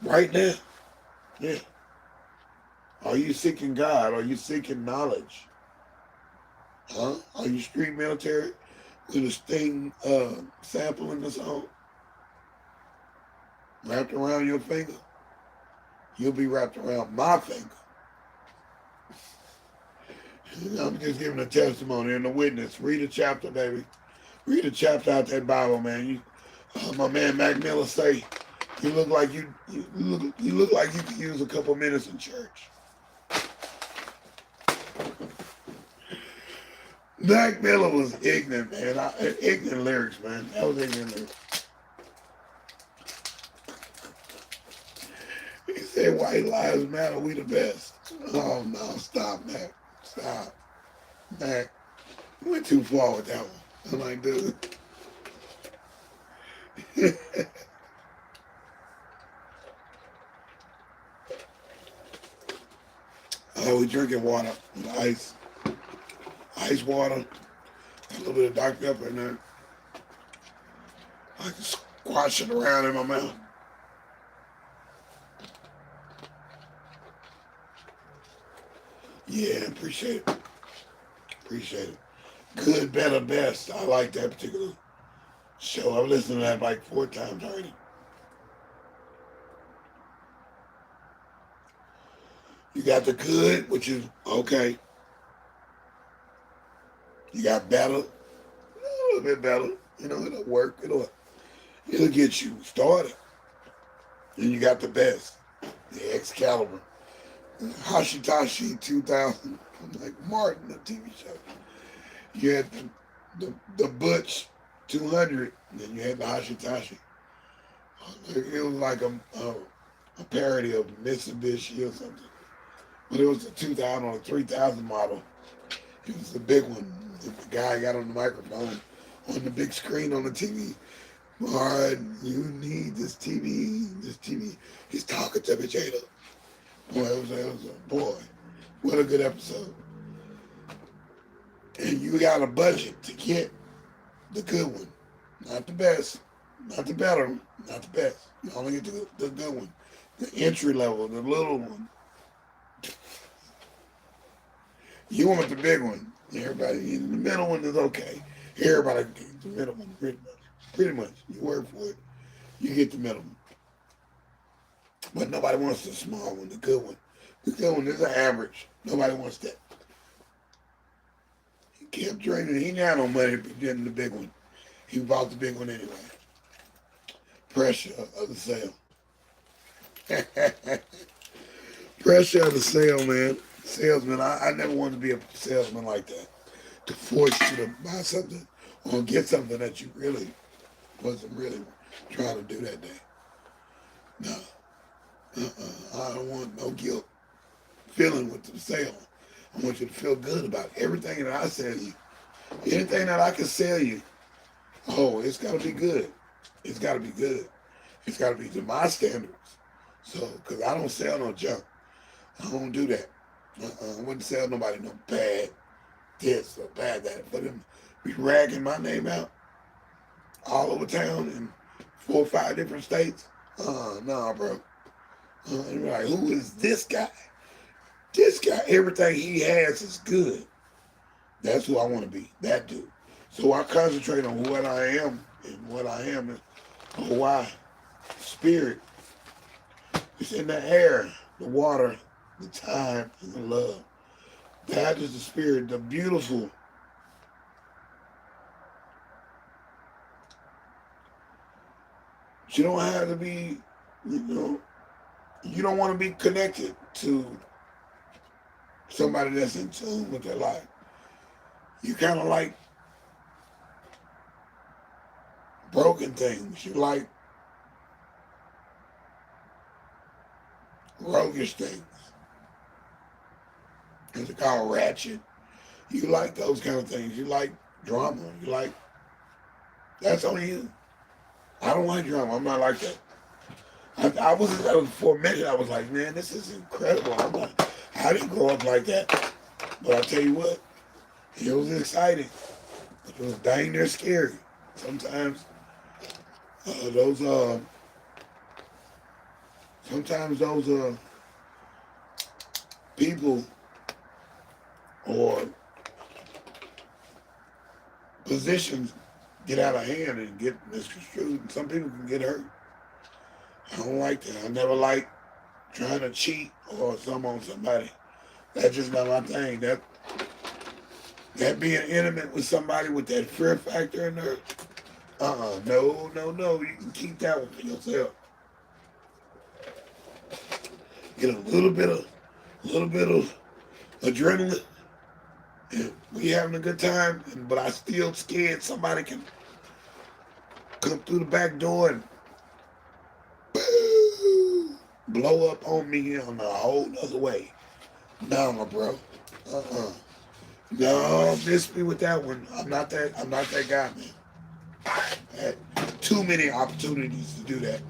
Right now. Yeah. Are you seeking God? Are you seeking knowledge? Huh? Are you street military with a sting sample in the song? Wrapped around your finger? You'll be wrapped around my finger. I'm just giving a testimony and a witness. Read a chapter, baby. Read a chapter out that Bible, man. My man Mac Miller say, you look like you look like you could use a couple minutes in church. Mac Miller was ignorant, man. Ignorant lyrics, man. That was ignorant lyrics. Say white lives matter, we the best. Oh no, stop, Mac. Stop. Mac. You went too far with that one. I'm like, dude. We drinking water with ice water, a little bit of Dr. Pepper in there. I can squash it around in my mouth. Yeah, appreciate it. Appreciate it. Good, better, best. I like that particular show. I've listened to that like 4 times already. You got the good, which is okay. You got better, a little bit better. You know, it'll work. It'll get you started. Then you got the best, the Excalibur, Hashitashi 2000, like Martin, the TV show. You had the Butch 200, and then you had the Hashitashi. It was like a parody of Mitsubishi or something. But it was the 2000 or 3000 model. It was the big one. The guy got on the microphone on the big screen on the TV. Martin, you need this TV, this TV. He's talking to Vegeta. Boy, it was a boy. What a good episode. And you got a budget to get the good one. Not the best, not the better one, not the best. You only get the good one. The entry level, the little one. You want the big one. Everybody, the middle one is okay. Everybody gets the middle one, pretty much. Pretty much. You work for it, you get the middle one. But nobody wants the small one, the good one. The good one is an average. Nobody wants that. He kept training. He didn't have no money for getting the big one. He bought the big one anyway. Pressure of the sale. Pressure of the sale, man. Salesman. I never wanted to be a salesman like that. To force you to buy something or get something that you really wasn't really trying to do that day. No. I don't want no guilt feeling with the sale. I want you to feel good about everything that I sell you. Anything that I can sell you, oh, it's got to be good. It's got to be good. It's got to be to my standards. So, because I don't sell no junk. I don't do that. I wouldn't sell nobody no bad this or bad that. For them be ragging my name out all over town in 4 or 5 different states. Nah, bro. And you're like, who is this guy? This guy, everything he has is good. That's who I want to be, that dude. So I concentrate on what I am, and what I am is Hawaii. Spirit. It's in the air, the water, the time, and the love. That is the spirit, the beautiful. You don't have to be, you don't want to be connected to somebody that's in tune with their life. You kind of like broken things. You like roguish things. It's called ratchet. You like those kind of things. You like drama. You like, that's on you. I don't like drama. I'm not like that. I was for a minute, I was like, man, this is incredible. I didn't grow up like that. But I tell you what, it was exciting. It was dang near scary. Sometimes those people or positions get out of hand and get misconstrued, and some people can get hurt. I don't like that. I never like trying to cheat or something on somebody. That's just not my thing. That being intimate with somebody with that fear factor in there, no. You can keep that one for yourself. Get a little bit of adrenaline, and we having a good time, but I still scared somebody can come through the back door and boo, blow up on me on a whole other way. No, my bro. Uh-uh. No, miss me with that one. I'm not that guy, man. I had too many opportunities to do that.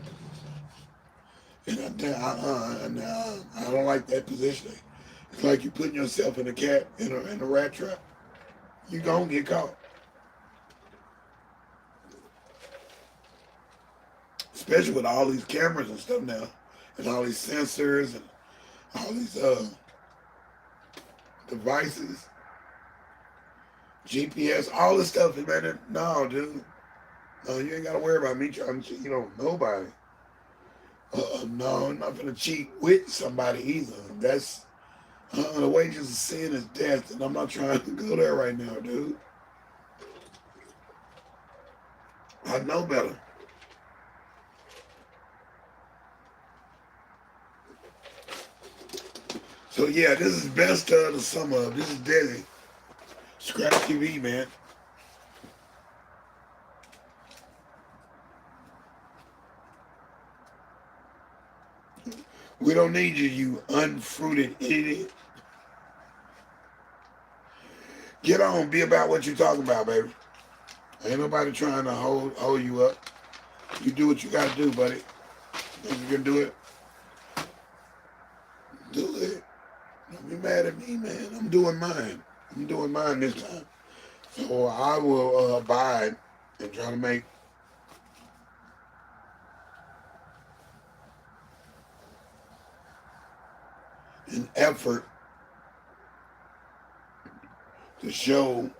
And I don't like that positioning. It's like you're putting yourself in a cat in a rat trap. You gonna get caught. Especially with all these cameras and stuff now, and all these sensors and all these devices, GPS, all this stuff. Man, no, dude, no, you ain't gotta worry about me trying to cheat on nobody. No, I'm not gonna cheat with somebody either. That's the wages of sin is death, and I'm not trying to go there right now, dude. I know better. So yeah, this is best of the summer. This is deSz'e. Scrap TV, man. We don't need you, you unfruited idiot. Get on, be about what you're talking about, baby. Ain't nobody trying to hold you up. You do what you gotta do, buddy. If you can do it, do it. Don't be mad at me, man. I'm doing mine. I'm doing mine this time. So I will abide and try to make an effort to show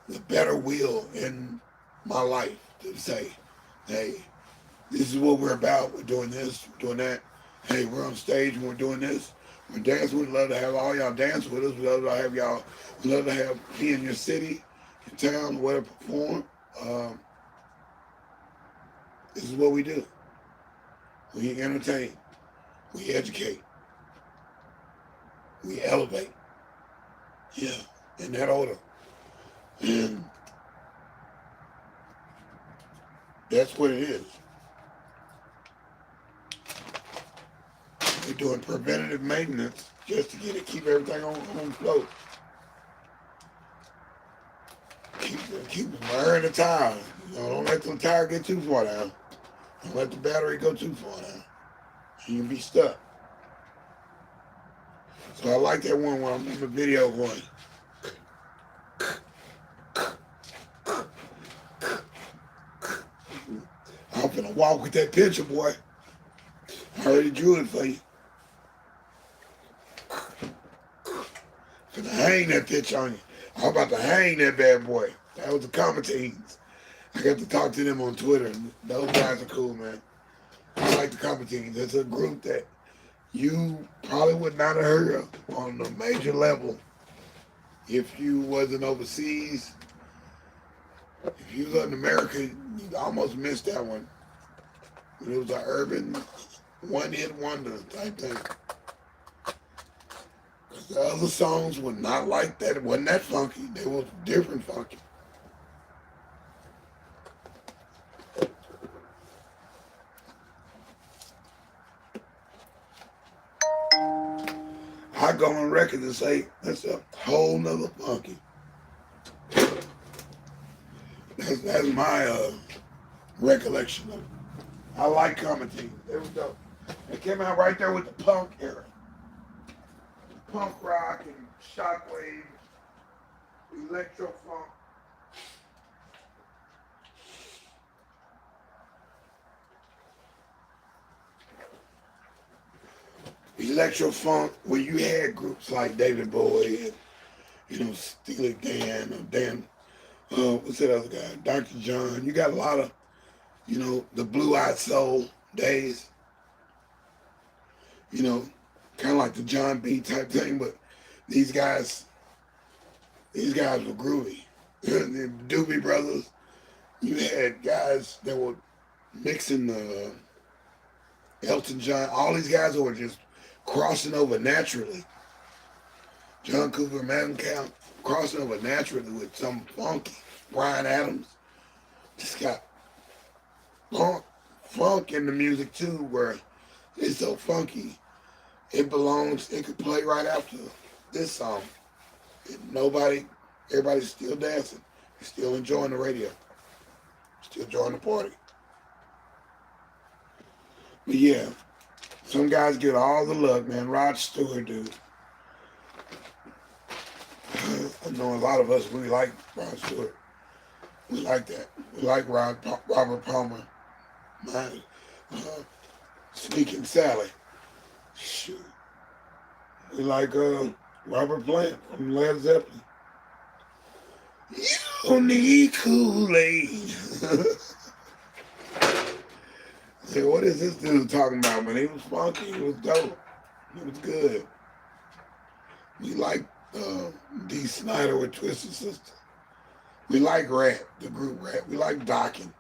the better will in my life to say, hey, this is what we're about. We're doing this, we're doing that. Hey, we're on stage and we're doing this. We're dancing. We'd love to have all y'all dance with us. We'd love to have y'all, we'd love to have be in your city, your town, whatever, perform. This is what we do. We entertain. We educate. We elevate. Yeah, in that order. And that's what it is. We're doing preventative maintenance just to keep everything on float. Keep wearing the tire. You know, don't let the tire get too far down. Don't let the battery go too far down. You can be stuck. So I like that one when I'm in the video going. I'm finna walk with that picture, boy. I already drew it for you. Finna hang that picture on you. I'm about to hang that bad boy. That was the Commentines. I got to talk to them on Twitter. Those guys are cool, man. I like the Commentines. It's a group that you probably would not have heard of on a major level if you wasn't overseas. If you was in America, you almost missed that one. It was an urban one-hit wonder type thing. Because the other songs were not like that. It wasn't that funky. They were different funky. I go on record and say, that's a whole nother funky. That's my recollection of it. I like Commentine. There we go. It came out right there with the punk era. Punk rock and shockwave, electro funk. Electro funk, where you had groups like David Bowie and, Steely Dan, or Dan, what's that other guy? Dr. John. You got a lot of, the Blue-Eyed Soul days. Kind of like the John B type thing, but these guys were groovy. The Doobie Brothers, you had guys that were mixing the Elton John, all these guys who were just crossing over naturally. John Cooper, Mellencamp, crossing over naturally with some funky. Bryan Adams just got funk in the music too, where it's so funky. It belongs. It could play right after this song. Everybody's still dancing, still enjoying the radio, still enjoying the party. But yeah, some guys get all the love, man. Rod Stewart, dude. I know a lot of us really like Rod Stewart. We like that. We like Robert Palmer. Man, Sneaking Sally. Shoot. We like Robert Plant from Led Zeppelin. You don't need Kool-Aid. Hey, what is this dude talking about, man? He was funky. He was dope. It was good. We like D. Snyder with Twisted Sister. We like rap, the group rap. We like Docking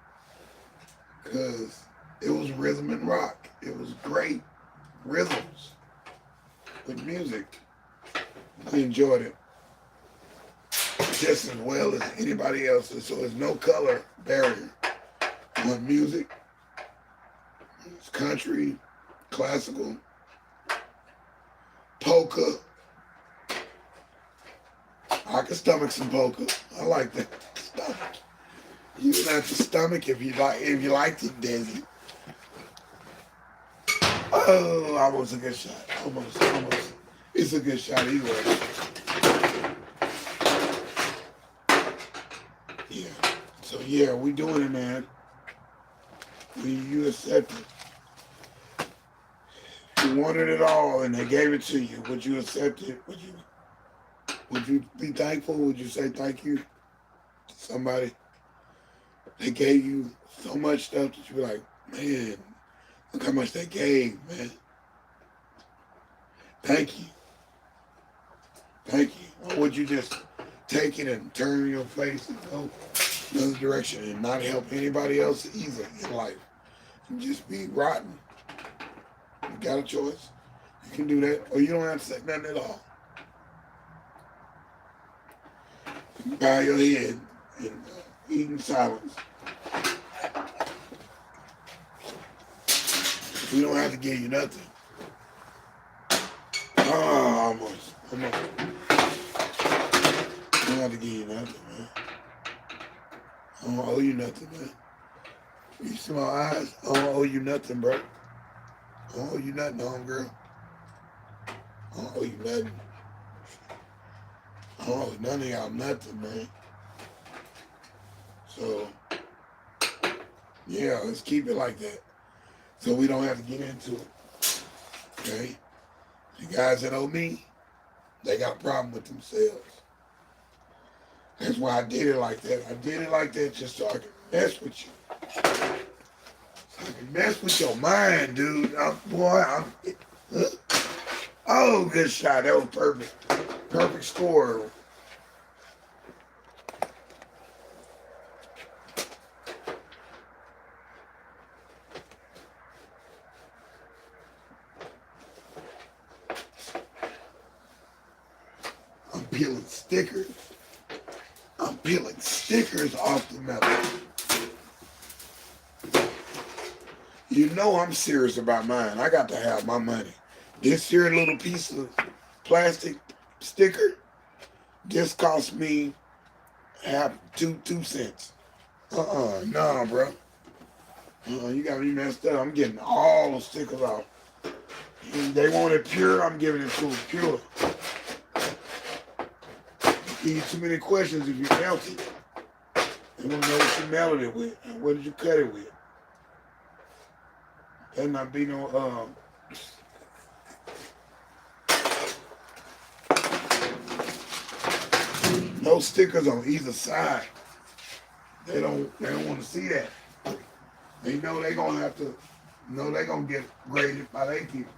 because it was rhythm and rock. It was great rhythms with music. We enjoyed it just as well as anybody else. So there's no color barrier on music. It's country, classical, polka. I can stomach some polka. I like that. Stomach. You can have to stomach if you liked it, deSz'e. Oh, almost a good shot. Almost. It's a good shot either way. Yeah. So yeah, we doing it, man. You accept it. You wanted it all and they gave it to you. Would you accept it? Would you be thankful? Would you say thank you to somebody? They gave you so much stuff that you be like, man, look how much they gave, man. Thank you. Thank you. Or would you just take it and turn your face and go another direction and not help anybody else either in life? And just be rotten. You got a choice. You can do that. Or you don't have to say nothing at all. Bow your head and eat in silence. We don't have to give you nothing. Oh, almost. We don't have to give you nothing, man. I don't owe you nothing, man. You see my eyes? I don't owe you nothing, bro. I don't owe you nothing, homegirl. I don't owe you nothing. I don't owe none of y'all nothing, man. So, yeah, let's keep it like that. So we don't have to get into it. Okay? The guys that owe me, they got a problem with themselves. That's why I did it like that. I did it like that just so I can mess with you. So I can mess with your mind, dude. Oh, good shot. That was perfect. Perfect score. I'm peeling stickers. I'm peeling stickers off the metal. You know I'm serious about mine. I got to have my money. This here little piece of plastic sticker, this cost me two cents. Nah, bro. You got me messed up. I'm getting all the stickers off. They want it pure, I'm giving it to them pure. You too many questions if you melt it. They want to know what you melted it with and what did you cut it with. There not be no no stickers on either side. They don't want to see that. They know they gonna have to they gonna get graded by their people.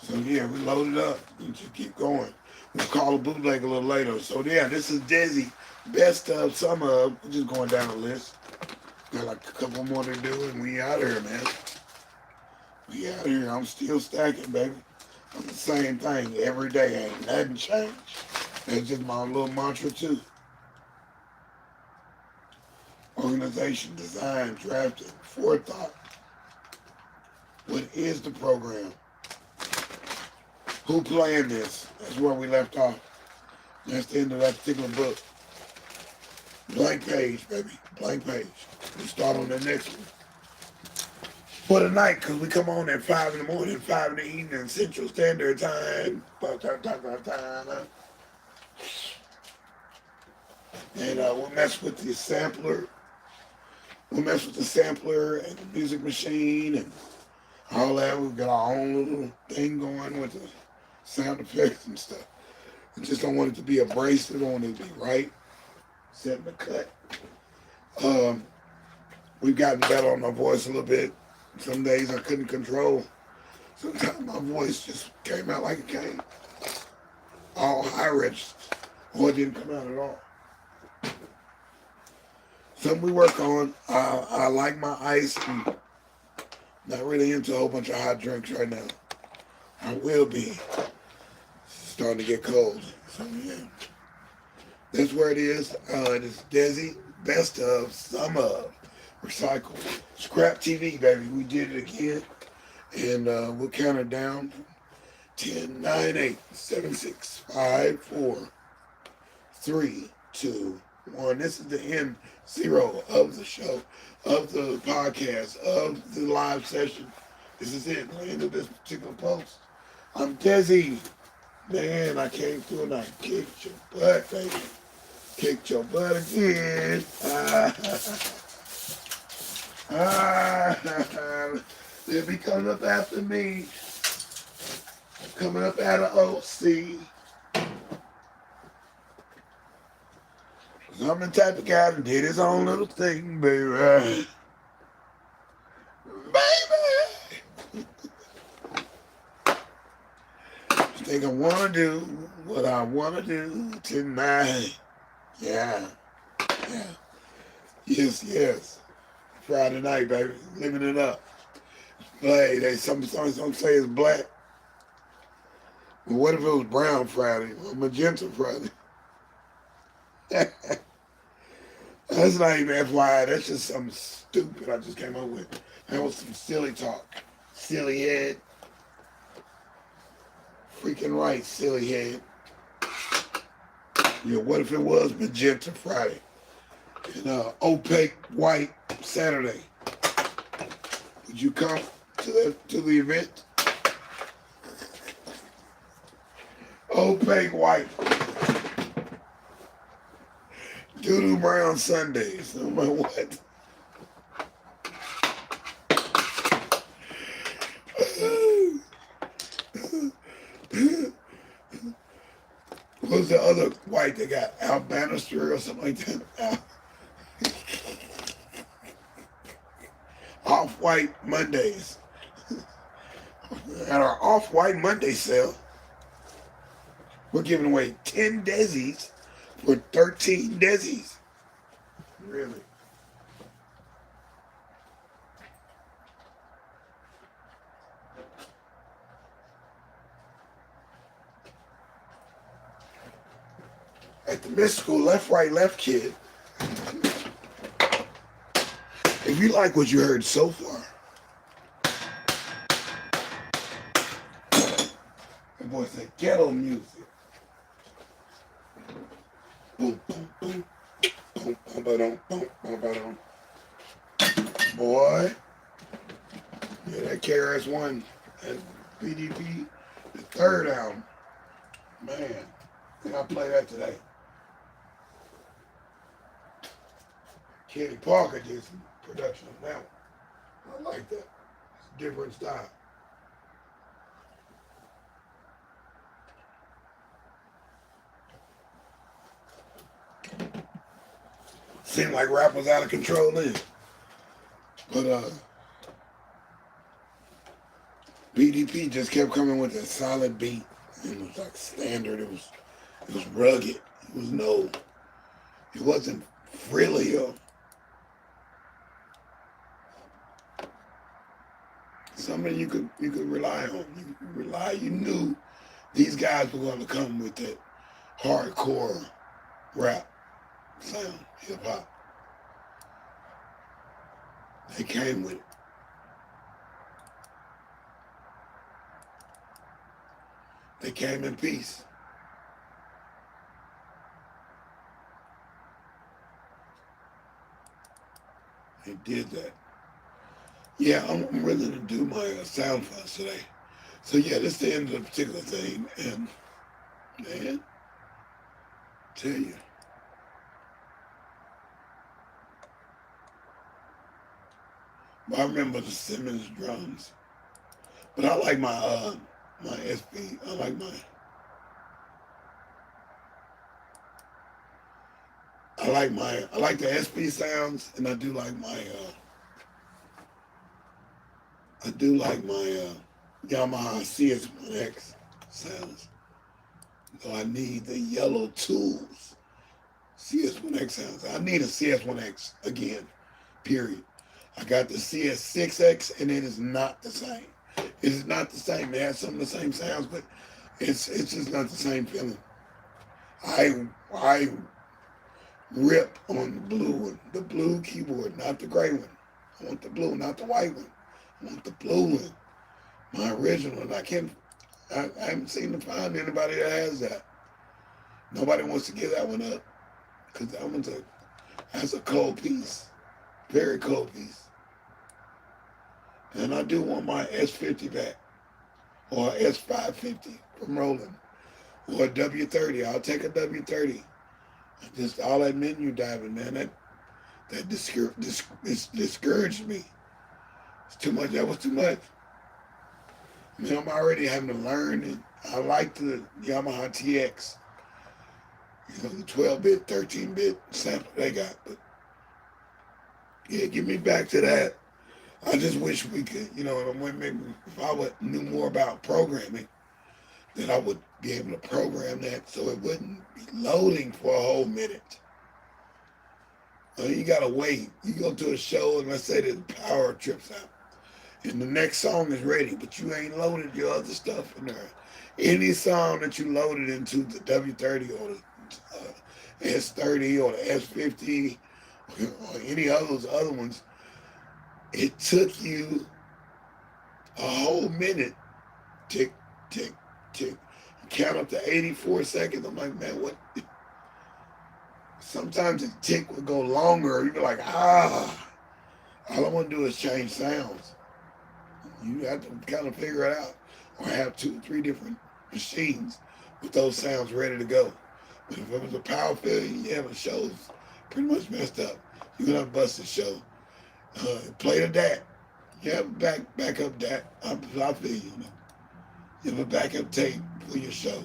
So yeah, we loaded up and just keep going. We'll call a bootleg a little later. So yeah, this is deSz'e. Best of, some of. We're just going down the list. Got like a couple more to do and we out here, man. We out here. I'm still stacking, baby. I'm the same thing every day. Ain't nothing changed. That's just my little mantra too. organization, design, drafting, forethought. What is the program? Who planned this? That's where we left off. That's the end of that particular book. Blank page, baby. Blank page. We start on the next one. For the night, because we come on at 5 in the morning, 5 in the evening, Central Standard Time. And we'll mess with the sampler. We'll mess with the sampler and the music machine and all that. We've got our own little thing going with the sound effects and stuff. I just don't want it to be abrasive. I want it to be right. Setting the cut. We've gotten better on our voice a little bit. Some days I couldn't control. Sometimes my voice just came out like it came. All high registers. Or it didn't come out at all. Something we work on. I like my ice. And not really into a whole bunch of hot drinks right now. I will be. It's starting to get cold. So yeah. That's where it is. It is deSz'e, best of, some of, recycle. Scrap TV, baby. We did it again. And we'll count it down. 10, 9, 8, 7, 6, 5, 4, 3, 2, 1. This is the end zero of the show, of the podcast, of the live session. This is it. The end of this particular post. I'm deSz'e. Man, I came through and I kicked your butt, baby. Kicked your butt again. They'll be coming up after me. Coming up out of OC. I'm the type of guy that did his own little thing, baby. Baby! I think I want to do what I want to do tonight. Yeah. Yeah. Yes, yes. Friday night, baby. Living it up. Hey, some say it's black. But what if it was brown Friday or magenta Friday? That's not even FYI. That's just something stupid I just came up with. That was some silly talk. Silly head. Freaking right, silly head. Yeah, what if it was magenta Friday? And opaque white Saturday? Would you come to the event? Opaque white. Doo-doo brown Sundays, no matter what. What's the other white they got? Al Bannister or something like that? Off-white Mondays. At our off-white Monday sale, we're giving away 10 deSz'es for 13 deSz'es. Really? At the mystical left, right, left kid, if you like what you heard so far, that boy said ghetto music. Boom, boom, boom. Boom, boom, ba-dum, boom, boom, ba-dum. Boy. Yeah, that KRS-One and BDP, the third album. Man, I think I'll play that today. Kenny Parker did some production on that one. I like that. It's a different style. Seemed like rap was out of control then. But BDP just kept coming with a solid beat. It was like standard. It was rugged. It wasn't frilly or something you could rely on. You knew these guys were gonna come with that hardcore rap sound, hip hop. They came with it. They came in peace. They did that. Yeah, I'm ready to do my sound files today. So yeah, this is the end of the particular thing. And man, tell you, I remember the Simmons drums. But I like my SP. I like the SP sounds, and I do like my Yamaha CS1X sounds. So I need the yellow tools CS1X sounds. I need a CS1X again, period. I got the CS6X, and it is not the same. It is not the same. It has some of the same sounds, but it's just not the same feeling. I rip on the blue keyboard, not the gray one. I want the blue, not the white one. I want the blue one, my original. And I haven't seen to find anybody that has that. Nobody wants to give that one up because that's a cold piece, very cold piece. And I do want my S50 back, or S550 from Roland, or a W30. I'll take a W30. Just all that menu diving, man, that discouraged me. It's too much. That was too much. I mean, I'm already having to learn, and I like the Yamaha TX. You know, the 12-bit, 13-bit sample they got. But yeah, get me back to that. I just wish we could, you know, maybe if I knew more about programming, then I would be able to program that so it wouldn't be loading for a whole minute. You gotta wait. You go to a show and let's say the power trips out, and the next song is ready, but you ain't loaded your other stuff in there. Any song that you loaded into the W30 or the S30 or the S50 or any of those other ones, it took you a whole minute. Tick, tick, tick. Count up to 84 seconds. I'm like, man, what? Sometimes the tick would go longer. You'd be like, all I want to do is change sounds. You have to kind of figure it out. Or have 2 or 3 different machines with those sounds ready to go. But if it was a power failure, yeah, the show's pretty much messed up. You're going to have a busted show. Play the DAT. You have a backup DAT. I feel you. You have a backup tape for your shows.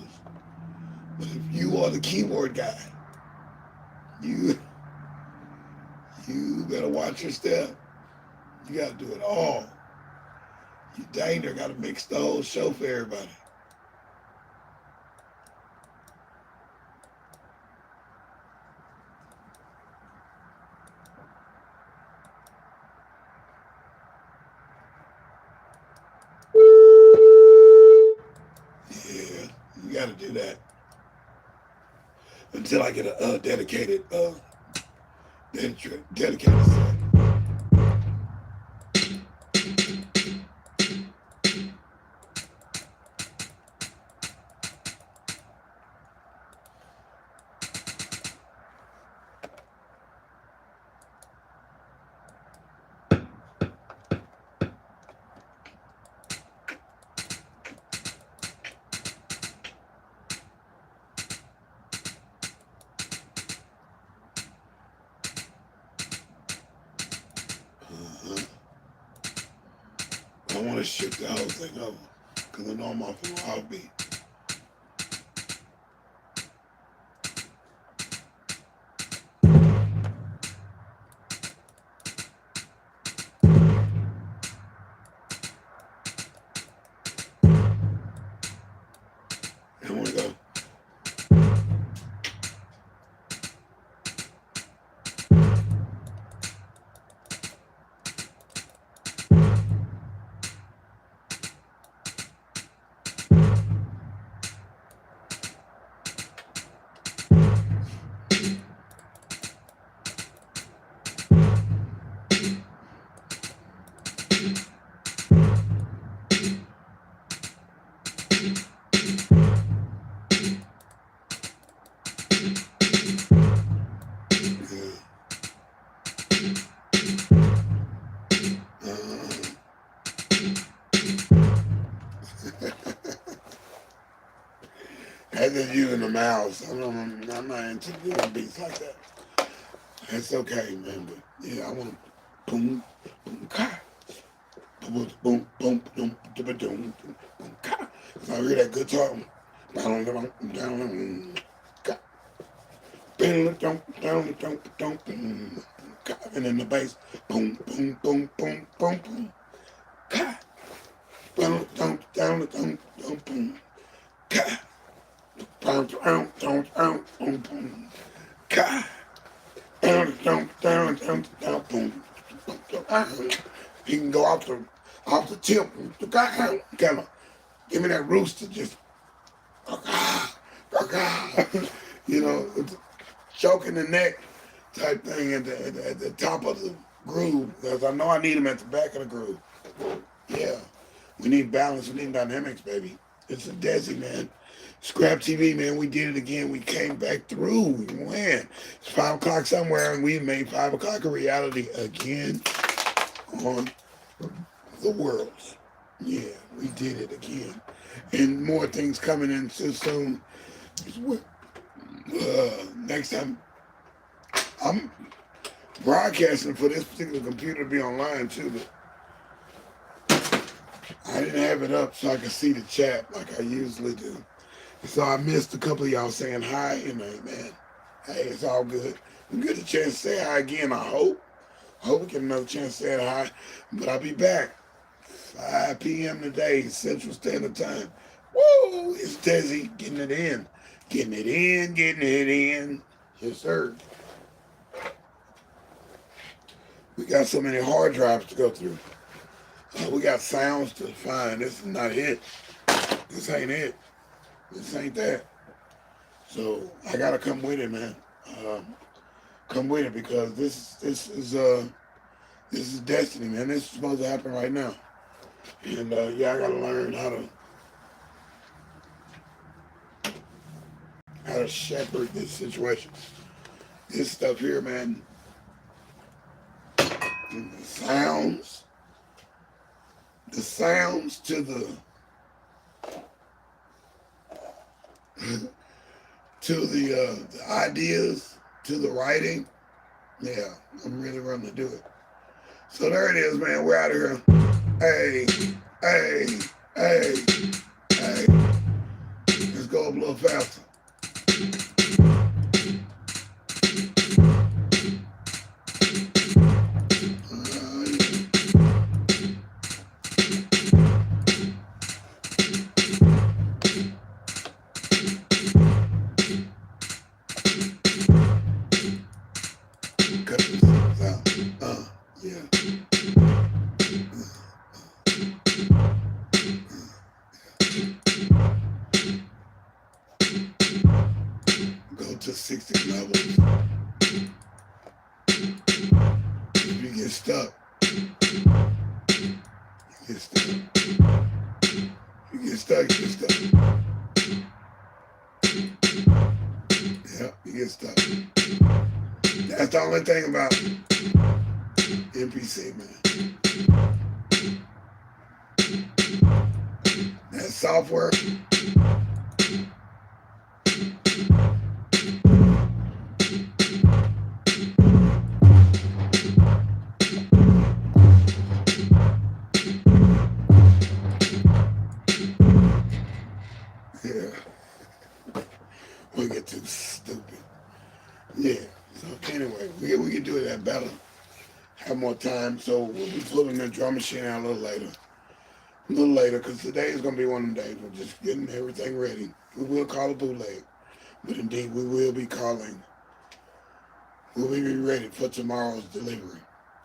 But if you are the keyboard guy, you better watch your step. You got to do it all. You dang near got to mix the whole show for everybody. Yeah, you got to do that. Until I get a dedicated set. I want to shift the whole thing over because I know I'm off a wild beat. I want to go. doing the mouths. I'm not into doing beats like that. It's okay, man. But yeah, I want to boom, boom, ka, boom, boom, boom, boom, boom, boom, boom, ka. So I hear that guitar. Down, down, down, ka. And then the bass, boom, boom, boom, boom, boom, boom, ka. Down, down, down, down, down, boom, ka. Down, down, down, down, boom, boom, ka. Down, down, down, down, down, boom. He can go off the tip, kind of give me that rooster, just you know, choking the neck type thing at the top of the groove, because I know I need him at the back of the groove. Yeah, we need balance, we need dynamics, baby. It's a deSz'e, man. Scrap TV, man, we did it again. We came back through. We win. It's 5 o'clock somewhere, and we made 5 o'clock a reality again on the worlds. Yeah, we did it again. And more things coming in so soon. Next time, I'm broadcasting for this particular computer to be online too, but I didn't have it up so I could see the chat like I usually do. So I missed a couple of y'all saying hi, and man, hey, it's all good. We get a chance to say hi again, I hope. I hope we get another chance to say hi, but I'll be back 5 p.m. today, Central Standard Time. Woo! It's deSz'e getting it in. Getting it in, getting it in. Yes, sir. We got so many hard drives to go through. We got sounds to find. This is not it. This ain't it. This ain't that. So I gotta come with it, man. Come with it, because this is destiny, man. This is supposed to happen right now. And yeah, I gotta learn how to shepherd this situation. This stuff here, man. The sounds to the the ideas, to the writing. Yeah, I'm really running to do it. So there it is, man. We're out of here. Hey, hey, hey, hey. Let's go up a little faster. Cut this out. Yeah. Go to 60 levels. If you get stuck, you get stuck. You get stuck. Yeah, you get stuck. That's the only thing about MPC, man. That software. Yeah. We get too stupid. Yeah. So anyway, we can do that better. Have more time. So we'll be pulling the drum machine out a little later, because today is going to be one of them days. We're just getting everything ready. We will call a bootleg, but indeed we will be calling. We'll be ready for tomorrow's delivery.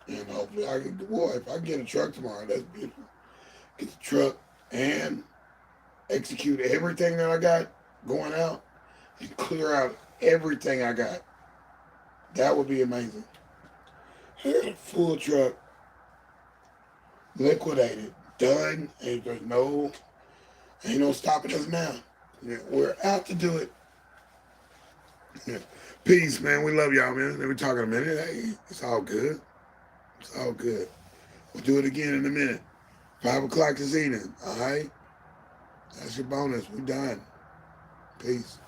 And hopefully I can, boy, if I get a truck tomorrow, that's beautiful. Get the truck and execute everything that I got going out and clear out everything I got. That would be amazing. I got a full truck, liquidated, done, and there's ain't no stopping us now. Yeah, we're out to do it. Yeah. Peace, man. We love y'all, man. Let me talk in a minute. Hey, it's all good. It's all good. We'll do it again in a minute. 5 o'clock this evening. All right? That's your bonus. We done. Peace.